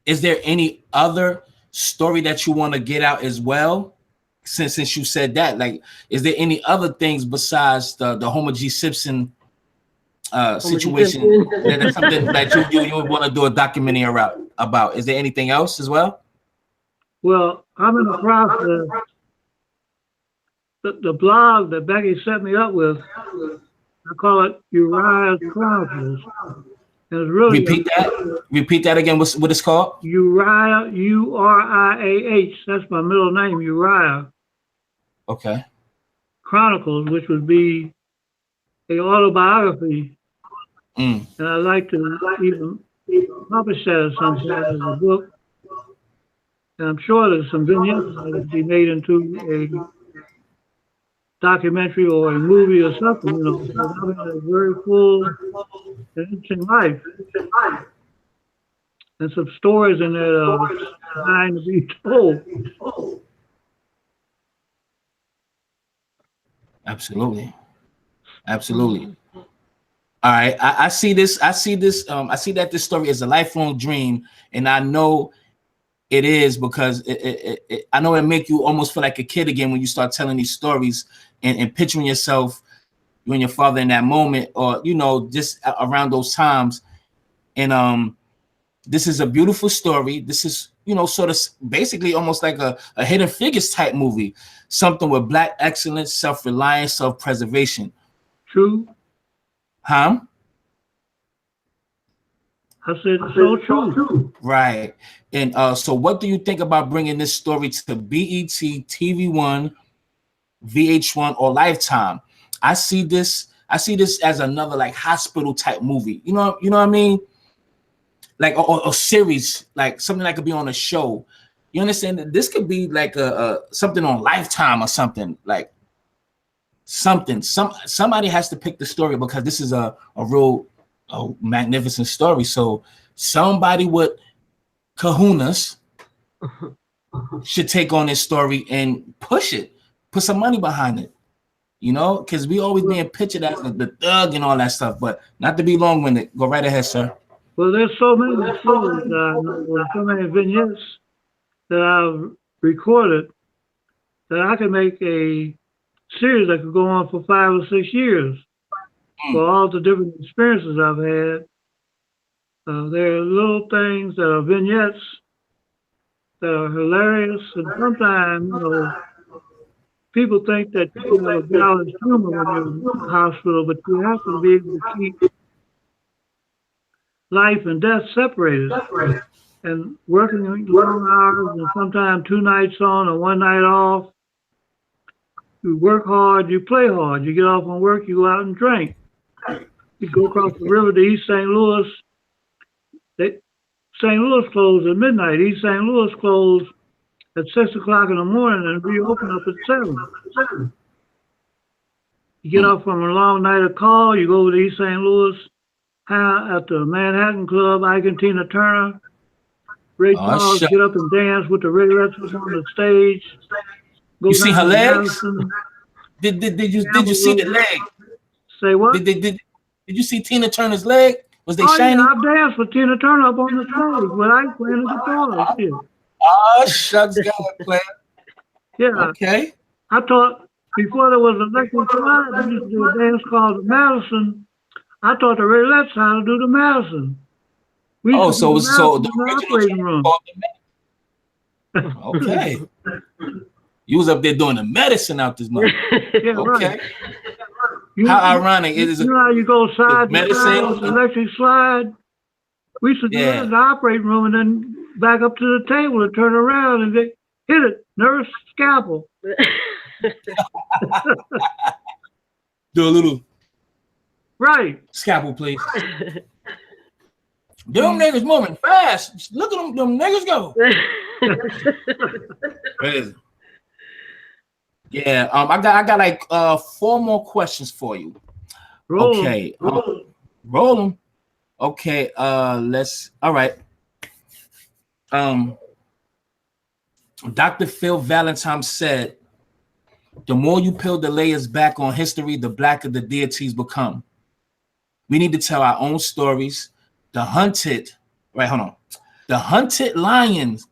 is there any other story that you want to get out as well? Since you said that, like, is there any other things besides the Homer G. Simpson situation that is something that you would want to do a documentary about? Is there anything else as well? Well, I'm in the process. The blog that Becky set me up with, I call it Uriah's Chronicles. And it's really Repeat that again. What it's called? Uriah, Uriah. That's my middle name, Uriah. Okay. Chronicles, which would be a autobiography. And I'd like to even publish that at some point as a book. And I'm sure there's some vignettes that could be made into a documentary or a movie or something, you know, because I've had a very full and interesting life. And some stories in there that are designed to be told. Absolutely. All right. I see this. I see that this story is a lifelong dream, and I know it is because I know it make you almost feel like a kid again when you start telling these stories and picturing yourself, you and your father in that moment, or you know, just around those times. And this is a beautiful story. This is, you know, sort of basically almost like a Hidden Figures type movie, something with Black excellence, self-reliance, self-preservation. True. Huh? I said so true. Right. And so what do you think about bringing this story to BET, TV One, VH1, or Lifetime? I see this as another like hospital type movie. You know what I mean? Like a series, like something that could be on a show. You understand that this could be like a something on Lifetime or something, like something. Somebody has to pick the story because this is a real magnificent story. So somebody with kahunas should take on this story and push it, put some money behind it, you know, because we always being pictured as the thug and all that stuff. But not to be long-winded, go right ahead, sir. Well, there's so many stories that I know, so many vignettes that I've recorded that I can make a series that could go on for 5 or 6 years for all the different experiences I've had. There are little things that are vignettes that are hilarious, and sometimes, you know, people think that you have a balanced humor when you're in the hospital, but you have to be able to keep life and death separated. And working long hours and sometimes 2 nights on and 1 night off. You work hard, you play hard. You get off on work, you go out and drink. You go across the river to East St. Louis. St. Louis closed at midnight. East St. Louis closed at 6 o'clock in the morning and reopen up at 7. You get off from a long night of call, you go over to East St. Louis at the Manhattan Club, Ike and Tina Turner. Ray Charles get up and dance with the Raylettes on the stage. You see her legs? Did you see the leg? Say what? Did you see Tina Turner's leg? Was they shiny? Yeah, I danced with Tina Turner up on the stage when I playing the guitar. Shit. Oh, shucks, God, player. Yeah. Okay. I taught, before there was electric slide, they used to do a dance called the Madison. I taught the Raylettes how to do the Madison. So the operating room. Okay. You was up there doing the medicine out this month. Yeah, okay. Right. How ironic it is. You know how you go side to side with the medicine. electric slide? We used to do that in the operating room and then back up to the table and turn around and they hit it, nurse, scalpel. Do a little Right. scalpel, please. Them niggas moving fast. Look at them niggas go. Crazy. Yeah, I got like 4 more questions for you. Roll okay. Roll them. Okay, all right. Dr. Phil Valentine said, the more you peel the layers back on history, the blacker the deities become. We need to tell our own stories. The hunted lions,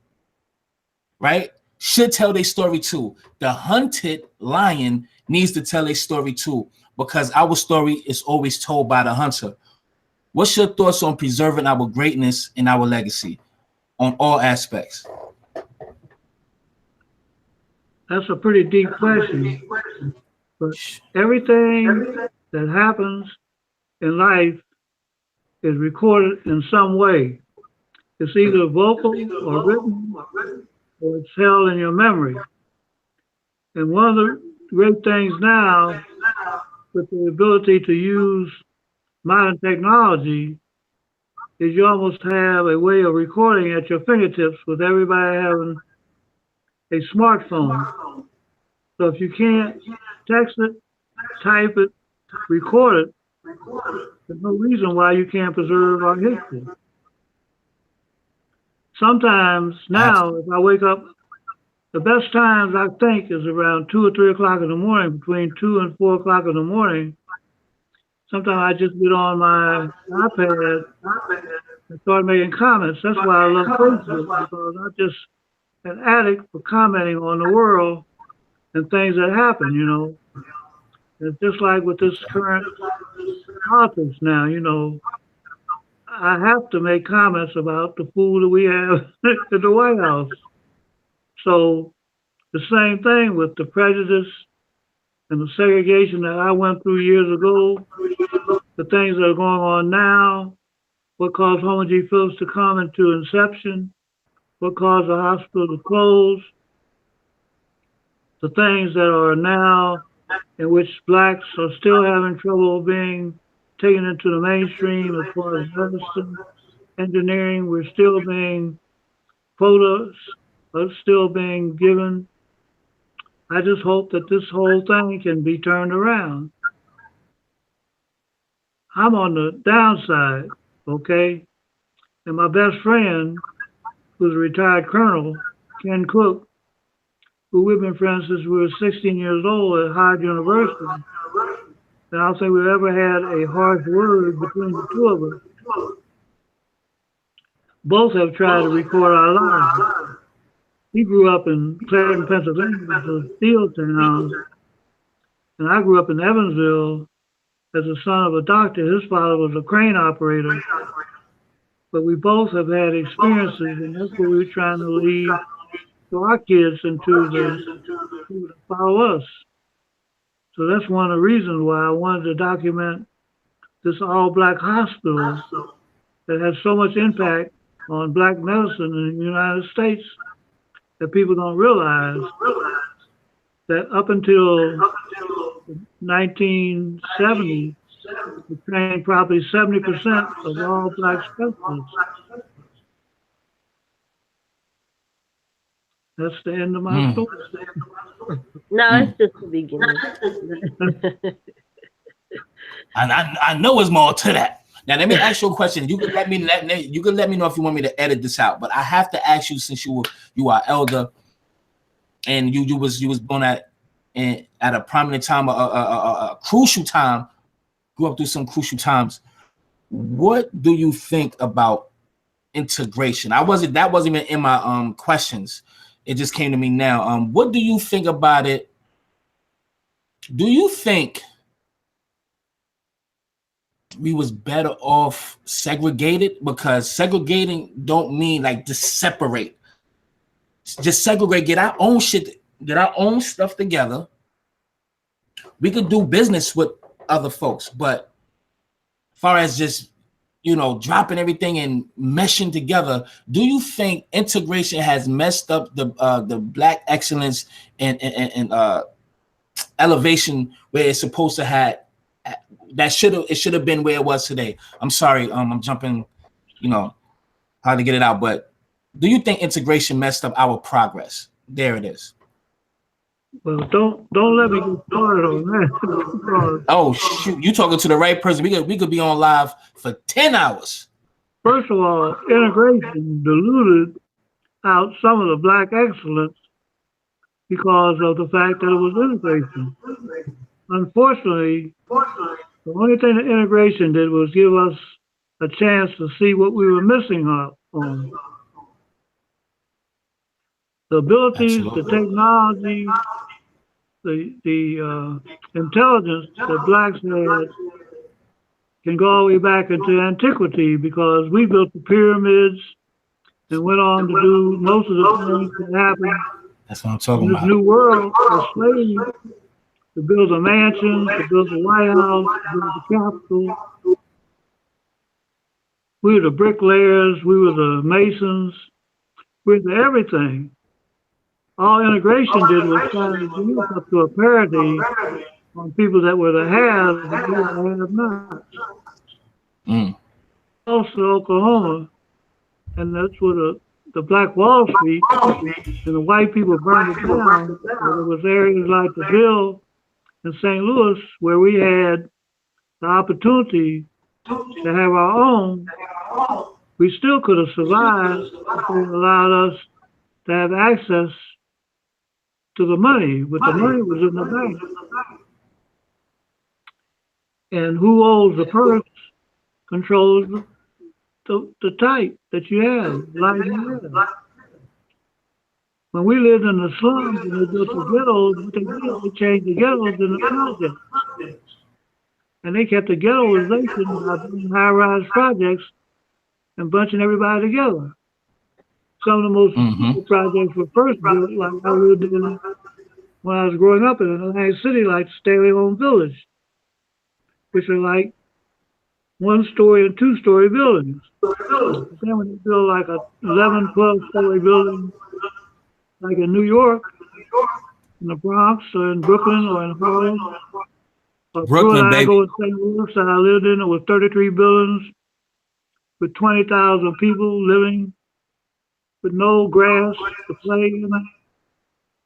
right, should tell their story too. The hunted lion needs to tell their story too, because our story is always told by the hunter. What's your thoughts on preserving our greatness and our legacy on all aspects? That's a pretty deep question. But everything that happens in life is recorded in some way. It's either vocal or written, or it's held in your memory. And one of the great things now, with the ability to use modern technology, is you almost have a way of recording at your fingertips with everybody having a smartphone. So if you can't text it, type it, record it, there's no reason why you can't preserve our history. Sometimes now, if I wake up, the best times I think is around 2 or 3 o'clock in the morning, between 2 and 4 o'clock in the morning. Sometimes I just get on my iPad and start making comments. That's why I love Facebook, because I'm just an addict for commenting on the world and things that happen, you know. It's just like with this current politics now, you know, I have to make comments about the food that we have at the White House. So the same thing with the prejudice and the segregation that I went through years ago, the things that are going on now, what caused Homer G. Phillips to come into Inception, what caused the hospital to close, the things that are now in which blacks are still having trouble being taken into the mainstream as far as medicine, engineering, we're still being quotas are still being given. I just hope that this whole thing can be turned around. I'm on the downside, okay? And my best friend, who's a retired colonel, Ken Cook, who we've been friends since we were 16 years old at Howard University. And I don't think we've ever had a harsh word between the two of us. Both have tried to record our lives. He grew up in Clareton, Pennsylvania, which was a steel town. And I grew up in Evansville as the son of a doctor. His father was a crane operator. But we both have had experiences, and that's what we're trying to leave to our kids and to follow us. So that's one of the reasons why I wanted to document this all-black hospital that has so much impact on black medicine in the United States that people don't realize that up until 1970, we trained probably 70% of all black specialists. That's the end of my story. No, it's just the beginning. I know there's more to that. Now let me ask you a question. You can let me know if you want me to edit this out. But I have to ask you, since you are elder, and you was born at a prominent time, a crucial time, grew up through some crucial times. What do you think about integration? That wasn't even in my questions. It just came to me now. What do you think about it? Do you think we was better off segregated? Because segregating don't mean like just separate. Just segregate, get our own shit, get our own stuff together. We could do business with other folks, but as far as just, dropping everything and meshing together, do you think integration has messed up the black excellence and elevation where it's supposed to have? It should have been where it was today. I'm sorry, I'm jumping, hard to get it out, but do you think integration messed up our progress? There it is. Well, don't let me get started on that. Oh shoot, you talking to the right person. We could be on live for 10 hours. First of all, integration diluted out some of the black excellence because of the fact that it was integration. Unfortunately, the only thing that integration did was give us a chance to see what we were missing out on. The abilities, the Absolutely. technology, the intelligence that blacks had can go all the way back into antiquity because we built the pyramids and went on to do most of the things that happened That's what I'm in talking this about. new world as slaves to build the mansions, to build the White House, to build the Capitol. We were the bricklayers, we were the masons, we were the everything. All integration did was try to bring us up to a parity on people that were the haves and we were the have-nots. Mm. Also, Oklahoma, and that's where the Black Wall Street and the white people burned it down. Where there was areas like the Ville in St. Louis where we had the opportunity to have our own. We still could have survived if they allowed us to have access to the money, but the money was in the bank. And who owns the purse controls the type that you have, life you have. When we lived in the slums and they built the ghettos, what they did, they changed the ghettos into projects. And they kept the ghettoization by building high-rise projects and bunching everybody together. Some of the most Mm-hmm. beautiful projects were first built, like I lived in when I was growing up in Atlantic City, like Staley Home Village, which are like 1-story and 2-story buildings. But then when you build like a 11, 12-story building, like in New York, in the Bronx, or in Brooklyn, or in Harlem, or Brooklyn, baby. Bruidago in St. Louis that I lived in, it was 33 buildings with 20,000 people living with no grass to play in.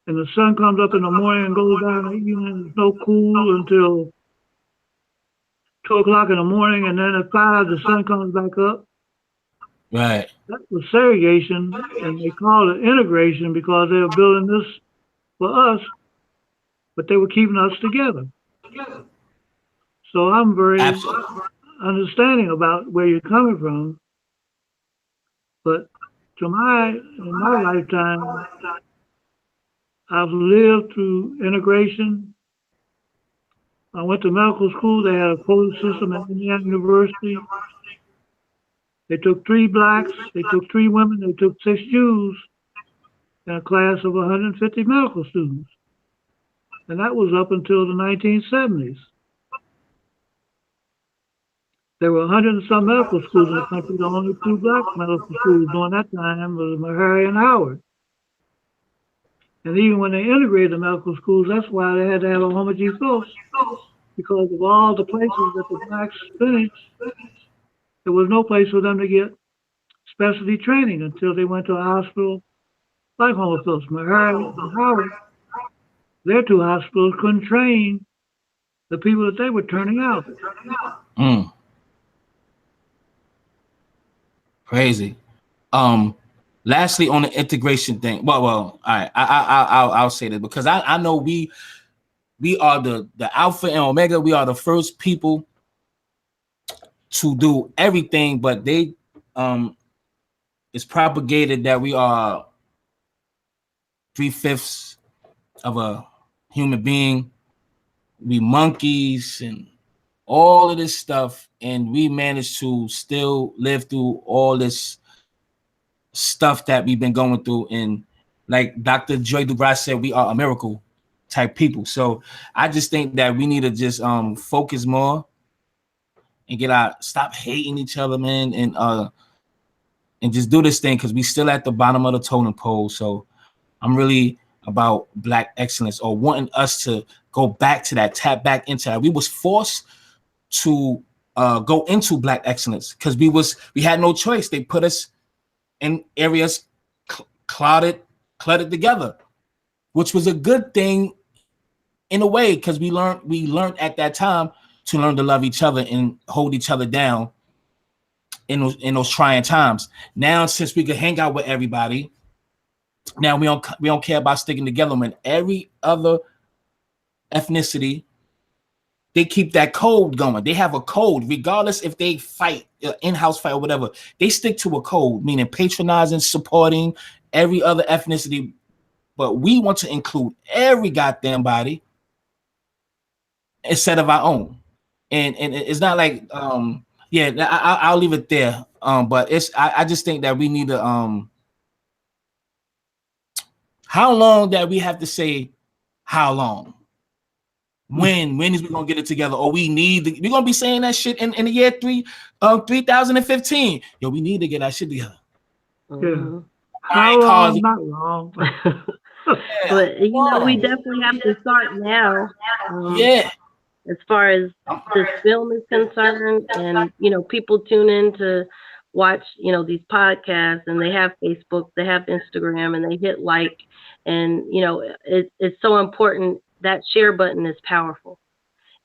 And the sun comes up in the morning and goes down in the evening. There's no cool until 2 o'clock in the morning, and then at 5, the sun comes back up. Right. That was segregation, and they called it integration because they were building this for us, but they were keeping us together. So I'm very Absolutely. understanding about where you're coming from, but in my lifetime, I've lived through integration. I went to medical school. They had a quota system at Indiana University. They took 3 blacks, they took 3 women, they took 6 Jews in a class of 150 medical students. And that was up until the 1970s. There were 100 and some medical schools in the country. The only 2 black medical schools during that time was Meharry and Howard. And even when they integrated the medical schools, that's why they had to have a homogeneous Phillips, because of all the places that the blacks finished, there was no place for them to get specialty training until they went to a hospital like Homer Phillips. Meharry and Howard, their 2 hospitals couldn't train the people that they were turning out. Mm. Crazy. Lastly, on the integration thing. Well, all right. I'll say that because I know we are the alpha and omega. We are the first people to do everything, but they it's propagated that we are 3/5 of a human being. We monkeys and all of this stuff, and we managed to still live through all this stuff that we've been going through. And like Dr. Joy DeGrasse said, we are a miracle type people. So I just think that we need to just focus more and stop hating each other, man, and just do this thing because we still at the bottom of the totem pole. So I'm really about black excellence, or wanting us to go back to that, tap back into that. We was forced to go into black excellence because we had no choice. They put us in areas cluttered together, which was a good thing in a way because we learned at that time to learn to love each other and hold each other down in those trying times. Now, since we could hang out with everybody, Now we don't care about sticking together when every other ethnicity, they keep that code going. They have a code, regardless if they fight, in-house fight or whatever. They stick to a code, meaning patronizing, supporting every other ethnicity. But we want to include every goddamn body instead of our own. And it's not like yeah, I'll leave it there. But I just think that we need to how long that we have to say how long. When is we gonna get it together? Or we're gonna be saying that shit in the year 3015. Yo, we need to get that shit together. Yeah. How long? Not long. But we definitely have to start now. Yeah. As far as this film is concerned, and people tune in to watch these podcasts, and they have Facebook, they have Instagram, and they hit like, and it's so important. That share button is powerful,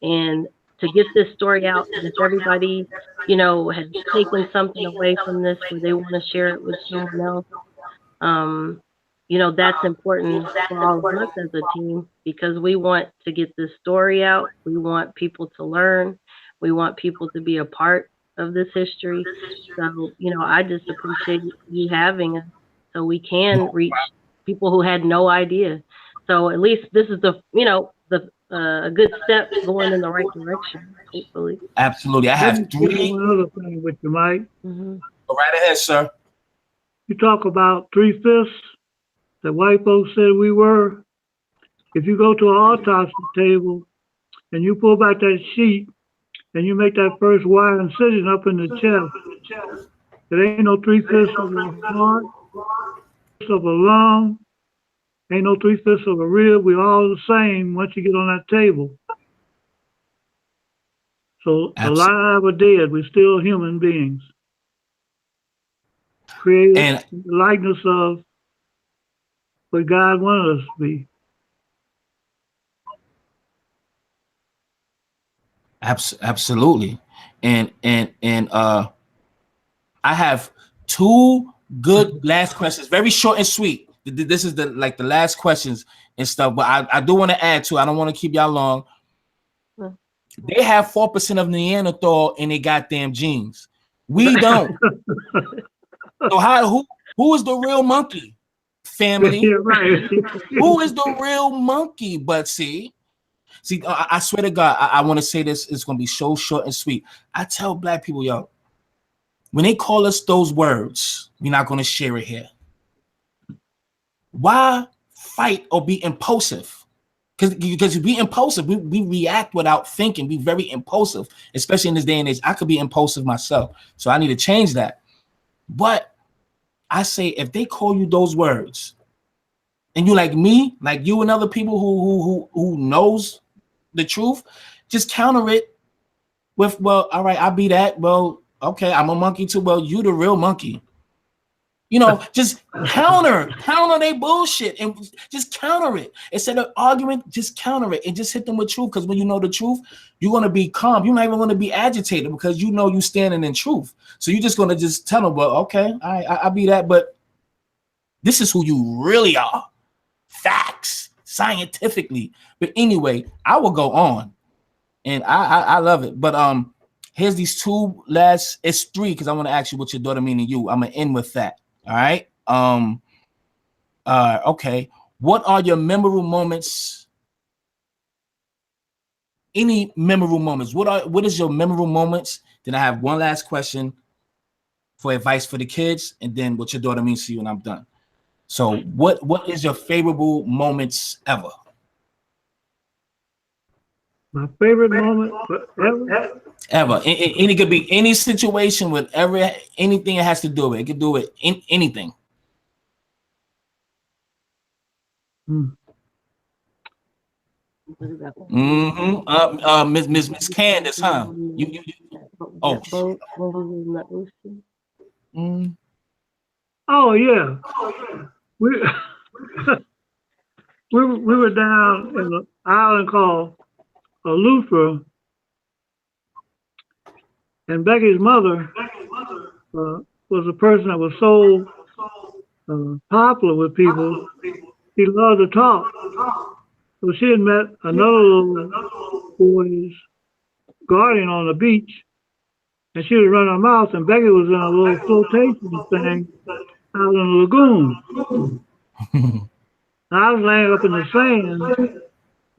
and to get this story out, if everybody has taken something away from this where they want to share it with someone else, that's important for all of us as a team, because we want to get this story out. We want people to learn. We want people to be a part of this history. So, I just appreciate you having us so we can reach people who had no idea. So at least this is a good step going in the right direction, hopefully. Absolutely. I have three. One other thing with you, Mike. Go right ahead, sir. You talk about 3/5 that white folks said we were. If you go to an autopsy table and you pull back that sheet and you make that first wire incision up in the chest, there ain't no 3/5 of a heart, of a lung, ain't no 3/5 of a rib. We're all the same once you get on that table. So alive or dead, we're still human beings. Created in the likeness of what God wanted us to be. Absolutely. And I have two good last questions, very short and sweet. This is the last questions and stuff, but I do want to add to. I don't want to keep y'all long. They have 4% of Neanderthal in their goddamn genes. We don't. So who is the real monkey? Family. Yeah, right. Who is the real monkey? But see, I swear to God, I want to say this. It's going to be so short and sweet. I tell black people, yo, when they call us those words, we're not going to share it here. Why fight or be impulsive? Because we impulsive, we react without thinking. We very impulsive, especially in this day and age. I could be impulsive myself, so I need to change that. But I say, if they call you those words, and you like me, like you and other people who knows the truth, just counter it with, well, all right, I'll be that. Well, okay, I'm a monkey too. Well, you the real monkey. Just counter they bullshit and just counter it. Instead of arguing, just counter it and just hit them with truth. Because when you know the truth, you're going to be calm. You're not even going to be agitated because you know you're standing in truth. So you're just going to just tell them, well, okay, I'll be that. But this is who you really are. Facts, scientifically. But anyway, I will go on. And I love it. But here's these two last, it's three, because I want to ask you what your daughter mean to you. I'm going to end with that. All right. Okay. What are your memorable moments? Any memorable moments? What is your memorable moments? Then I have one last question for advice for the kids, and then what your daughter means to you, and I'm done. So what is your favorable moments ever? My favorite moment ever? Any could be any situation with anything it has to do with. It could do with anything. Miss Candace, huh? You oh. What was in the ocean? Oh yeah. We were down in an island called Eleuthera, and Becky's mother was a person that was sold popular with people. He loved to talk. So she had met another little boy's guardian on the beach, and she was running her mouth, and Becky was in a little flotation thing out in the lagoon. And I was laying up in the sand,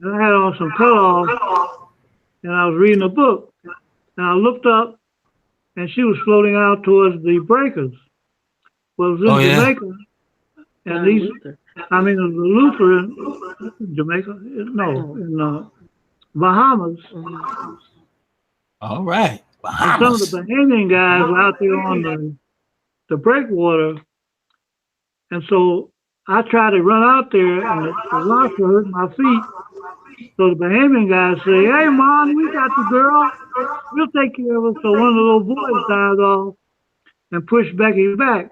and I had on some cutoffs, and I was reading a book. And I looked up, and she was floating out towards the breakers. Well, it was in Jamaica, and these, I mean, it was Lutheran, Jamaica, no, in Bahamas. All right. And some of the Bahamian guys were out there on the breakwater. And so I tried to run out there, and the rocks were hurting my feet. So the Bahamian guys say, "Hey, Mom, we got the girl. We'll take care of her." So one of the little boys dives off and pushed Becky back.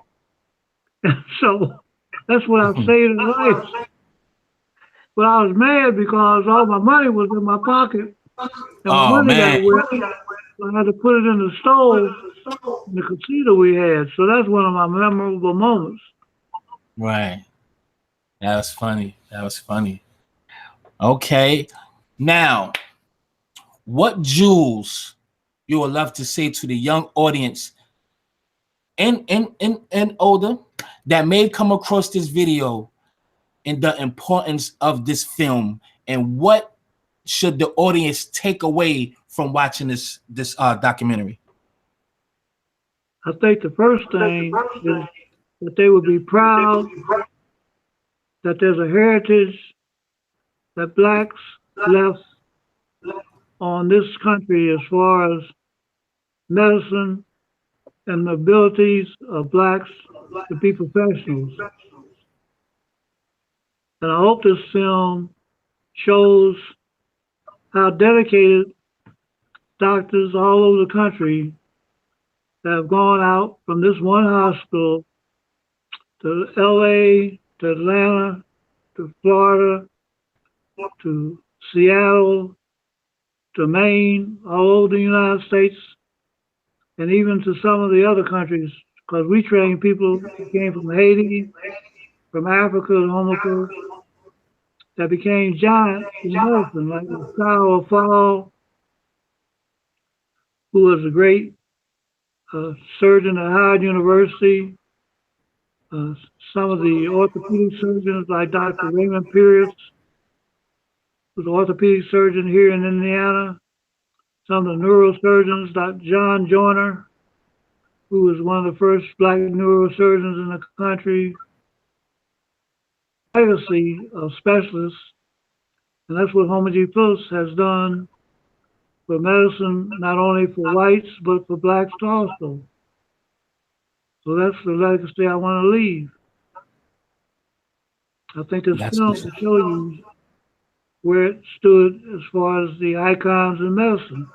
And so that's what I saved in life. But I was mad because all my money was in my pocket. And my money got wet. So I had to put it in the stove in the casita we had. So that's one of my memorable moments. Right. That was funny. That was funny. Okay. Now, what jewels you would love to say to the young audience and older that may come across this video and the importance of this film, and what should the audience take away from watching this documentary? I think the first thing is that they would be proud that there's a heritage that blacks left on this country as far as medicine and the abilities of blacks to be professionals. And I hope this film shows how dedicated doctors all over the country that have gone out from this one hospital to LA, to Atlanta, to Florida, to Seattle, to Maine, all over the United States, and even to some of the other countries, because we train people who came from Haiti, from Africa, and Homophobia, that became giants in medicine, like Gustavo Fall, who was a great surgeon at Howard University. Some of the orthopedic surgeons, like Dr. Raymond Pierce, who's an orthopedic surgeon here in Indiana. Some of the neurosurgeons, Dr. John Joyner, who was one of the first black neurosurgeons in the country. Legacy of specialists, and that's what Homer G. Phillips has done for medicine, not only for whites, but for blacks also. So that's the legacy I want to leave. I think this film will show you where it stood as far as the icons in medicine.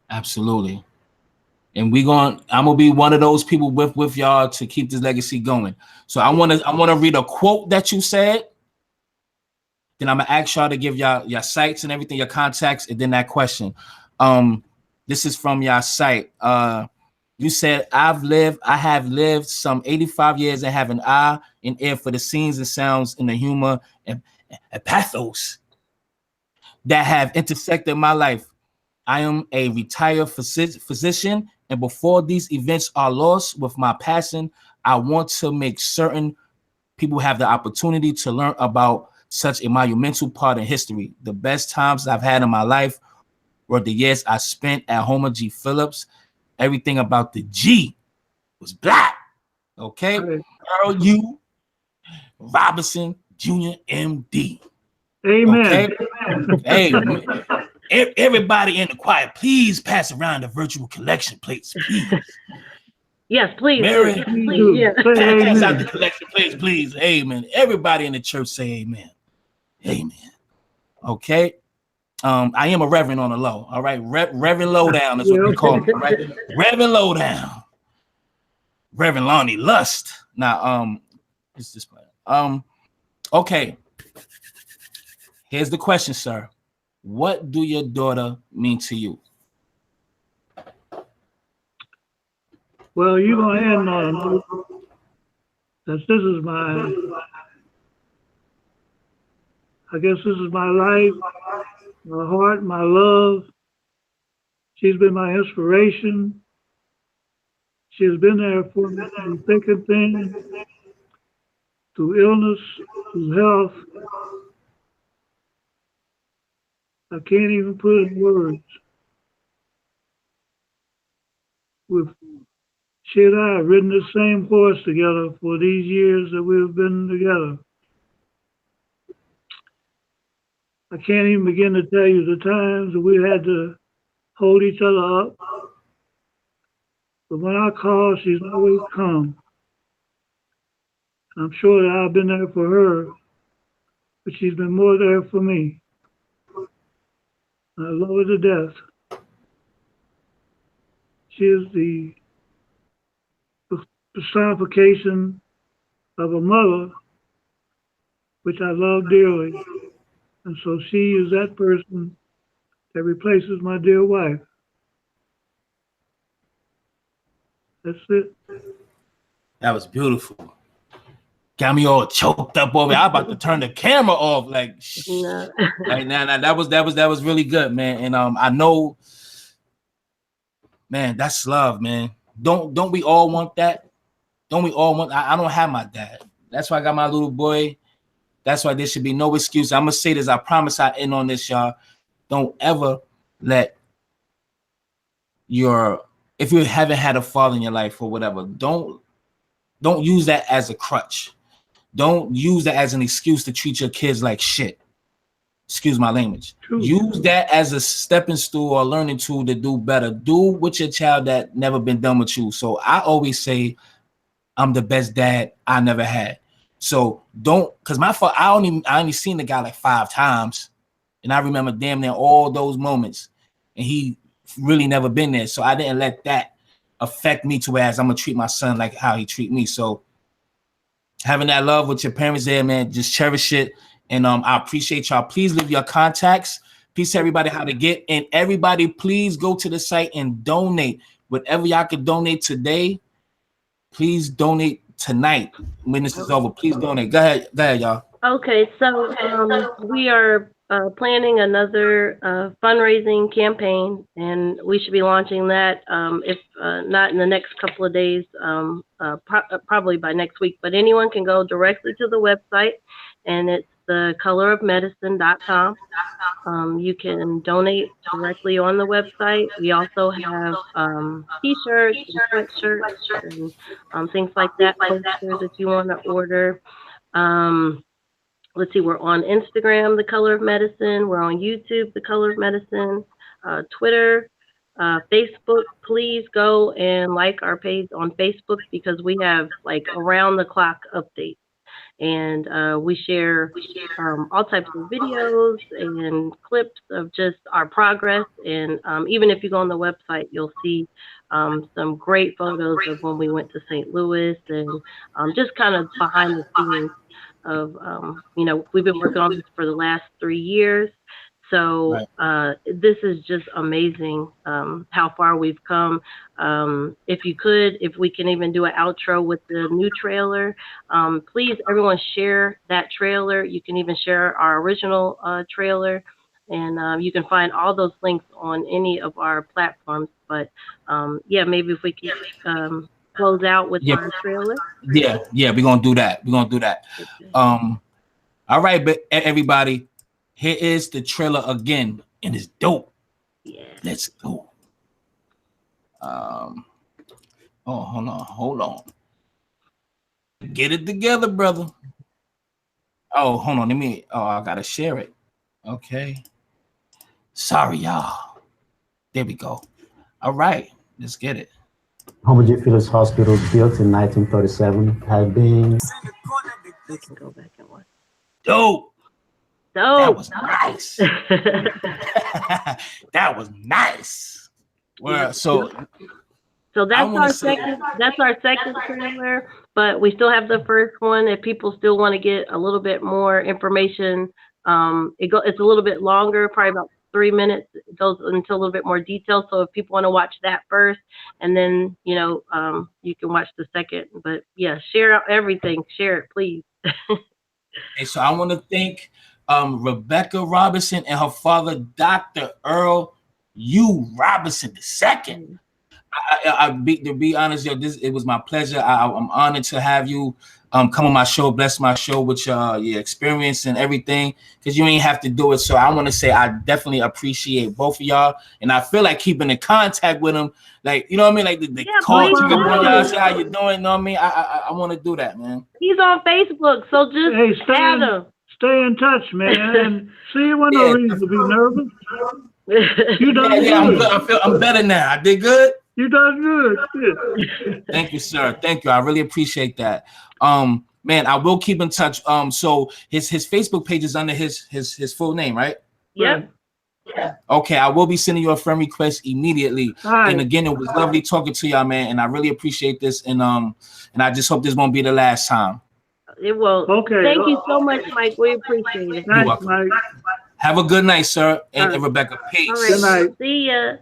Absolutely. And I'm gonna be one of those people with y'all to keep this legacy going. So I wanna read a quote that you said. Then I'm gonna ask y'all to give y'all your sites and everything, your contacts, and then that question. This is from your site. You said, I have lived some 85 years and have an eye and ear for the scenes and sounds and the humor and pathos that have intersected my life. I am a retired physician, and before these events are lost with my passion, I want to make certain people have the opportunity to learn about such a monumental part in history. The best times I've had in my life were the years I spent at Homer G. Phillips. Everything about the G was black. Okay? Earle U. Robinson, Jr., MD. Amen. Okay? Hey, everybody in the choir, please pass around the virtual collection plates, please. Yes, please. Mary, please. Yeah. pass out the collection plates, please. Amen. Everybody in the church say amen. Amen. Okay. I am a reverend on the low. All right. Reverend Lowdown is what we call me. All right. Reverend Lowdown. Reverend Lonnie Lust. Now, it's this plan. Okay. Here's the question, sir. What do your daughter mean to you? Well, you're going to end on a note that this is I guess this is my life, my heart, my love. She's been my inspiration. She has been there for me through thick and thin, through illness, through health. I can't even put it in words. With She and I have ridden the same horse together for these years that we've been together. I can't even begin to tell you the times that we had to hold each other up. But when I call, she's always come. I'm sure that I've been there for her, but she's been more there for me. I love her to death. She is the personification of a mother, which I love dearly. And so she is that person that replaces my dear wife. That's it. That was beautiful. Got me all choked up over. I'm about to turn the camera off. Like, No. like nah, that was really good, man. And I know, man, that's love, man. Don't we all want that? Don't we all want? I don't have my dad. That's why I got my little boy. That's why there should be no excuse. I'm gonna say this. I promise I end on this, y'all. Don't ever let if you haven't had a father in your life or whatever, don't use that as a crutch. Don't use that as an excuse to treat your kids like shit. Excuse my language. True. Use that as a stepping stool or learning tool to do better. Do with your child that never been done with you. So I always say I'm the best dad I never had. So don't, because my father, I only seen the guy like 5 times. And I remember damn near all those moments. And he really never been there. So I didn't let that affect me to whereas I'm gonna treat my son like how he treat me. So having that love with your parents there, man, just cherish it. And I appreciate y'all. Please leave your contacts. Please tell everybody how to get. And everybody, please go to the site and donate. Whatever y'all can donate today, please donate tonight when this is over. Please donate. Go ahead, y'all. Okay, so we are planning another fundraising campaign, and we should be launching that if not in the next couple of days, probably by next week. But anyone can go directly to the website, and it's thecolorofmedicine.com. You can donate directly on the website. We also have t-shirts and sweatshirts and things like that, posters if you want to order. Let's see, we're on Instagram, The Color of Medicine. We're on YouTube, The Color of Medicine, Twitter, Facebook. Please go and like our page on Facebook because we have like around the clock updates. And we share all types of videos and clips of just our progress. And even if you go on the website, you'll see some great photos of when we went to St. Louis and just kind of behind the scenes of, we've been working on this for the last 3 years. So this is just amazing how far we've come. If we can even do an outro with the new trailer, please, everyone share that trailer. You can even share our original trailer. And you can find all those links on any of our platforms. But maybe if we can close out with our trailer. Yeah, we're gonna do that. Okay. All right, but everybody, here is the trailer again, and it's dope. Yeah. Let's go. Hold on. Get it together, brother. Oh, hold on. I gotta share it. Okay. Sorry, y'all. There we go. All right, let's get it. Homogeneous Phillips Hospital, built in 1937, had been. We can go back and watch. Dope. That was nice. That was nice. Well, so that's our second. That's our second trailer, but we still have the first one. If people still want to get a little bit more information, it's a little bit longer, probably about 3 minutes. It goes into a little bit more detail. So if people want to watch that first, and then you can watch the second. But yeah, share out everything. Share it, please. And so I want to thank Rebecca Robinson and her father, Dr. Earle U. Robinson II. To be honest, yo, it was my pleasure. I'm honored to have you come on my show, bless my show with your experience and everything, because you ain't have to do it. So I want to say I definitely appreciate both of y'all, and I feel like keeping in contact with them, like, you know what I mean, like the call to your boy, y'all, say how you doing, you know what I mean? I want to do that, man. He's on Facebook, so just add him. Stay in touch, man, and see, you want no reason to be nervous. You done good. I'm good. I'm better now. I did good. You done good. Thank you, sir. Thank you. I really appreciate that. Man, I will keep in touch. So his Facebook page is under his full name, right? Yep. Okay, I will be sending you a friend request immediately. Right. And again, it was lovely talking to y'all, man. And I really appreciate this. And I just hope this won't be the last time. It will. Okay. Thank you so much, Mike. We appreciate it. Thanks, Mike. Have a good night, sir. And Rebecca, peace. All right. Good night. See ya.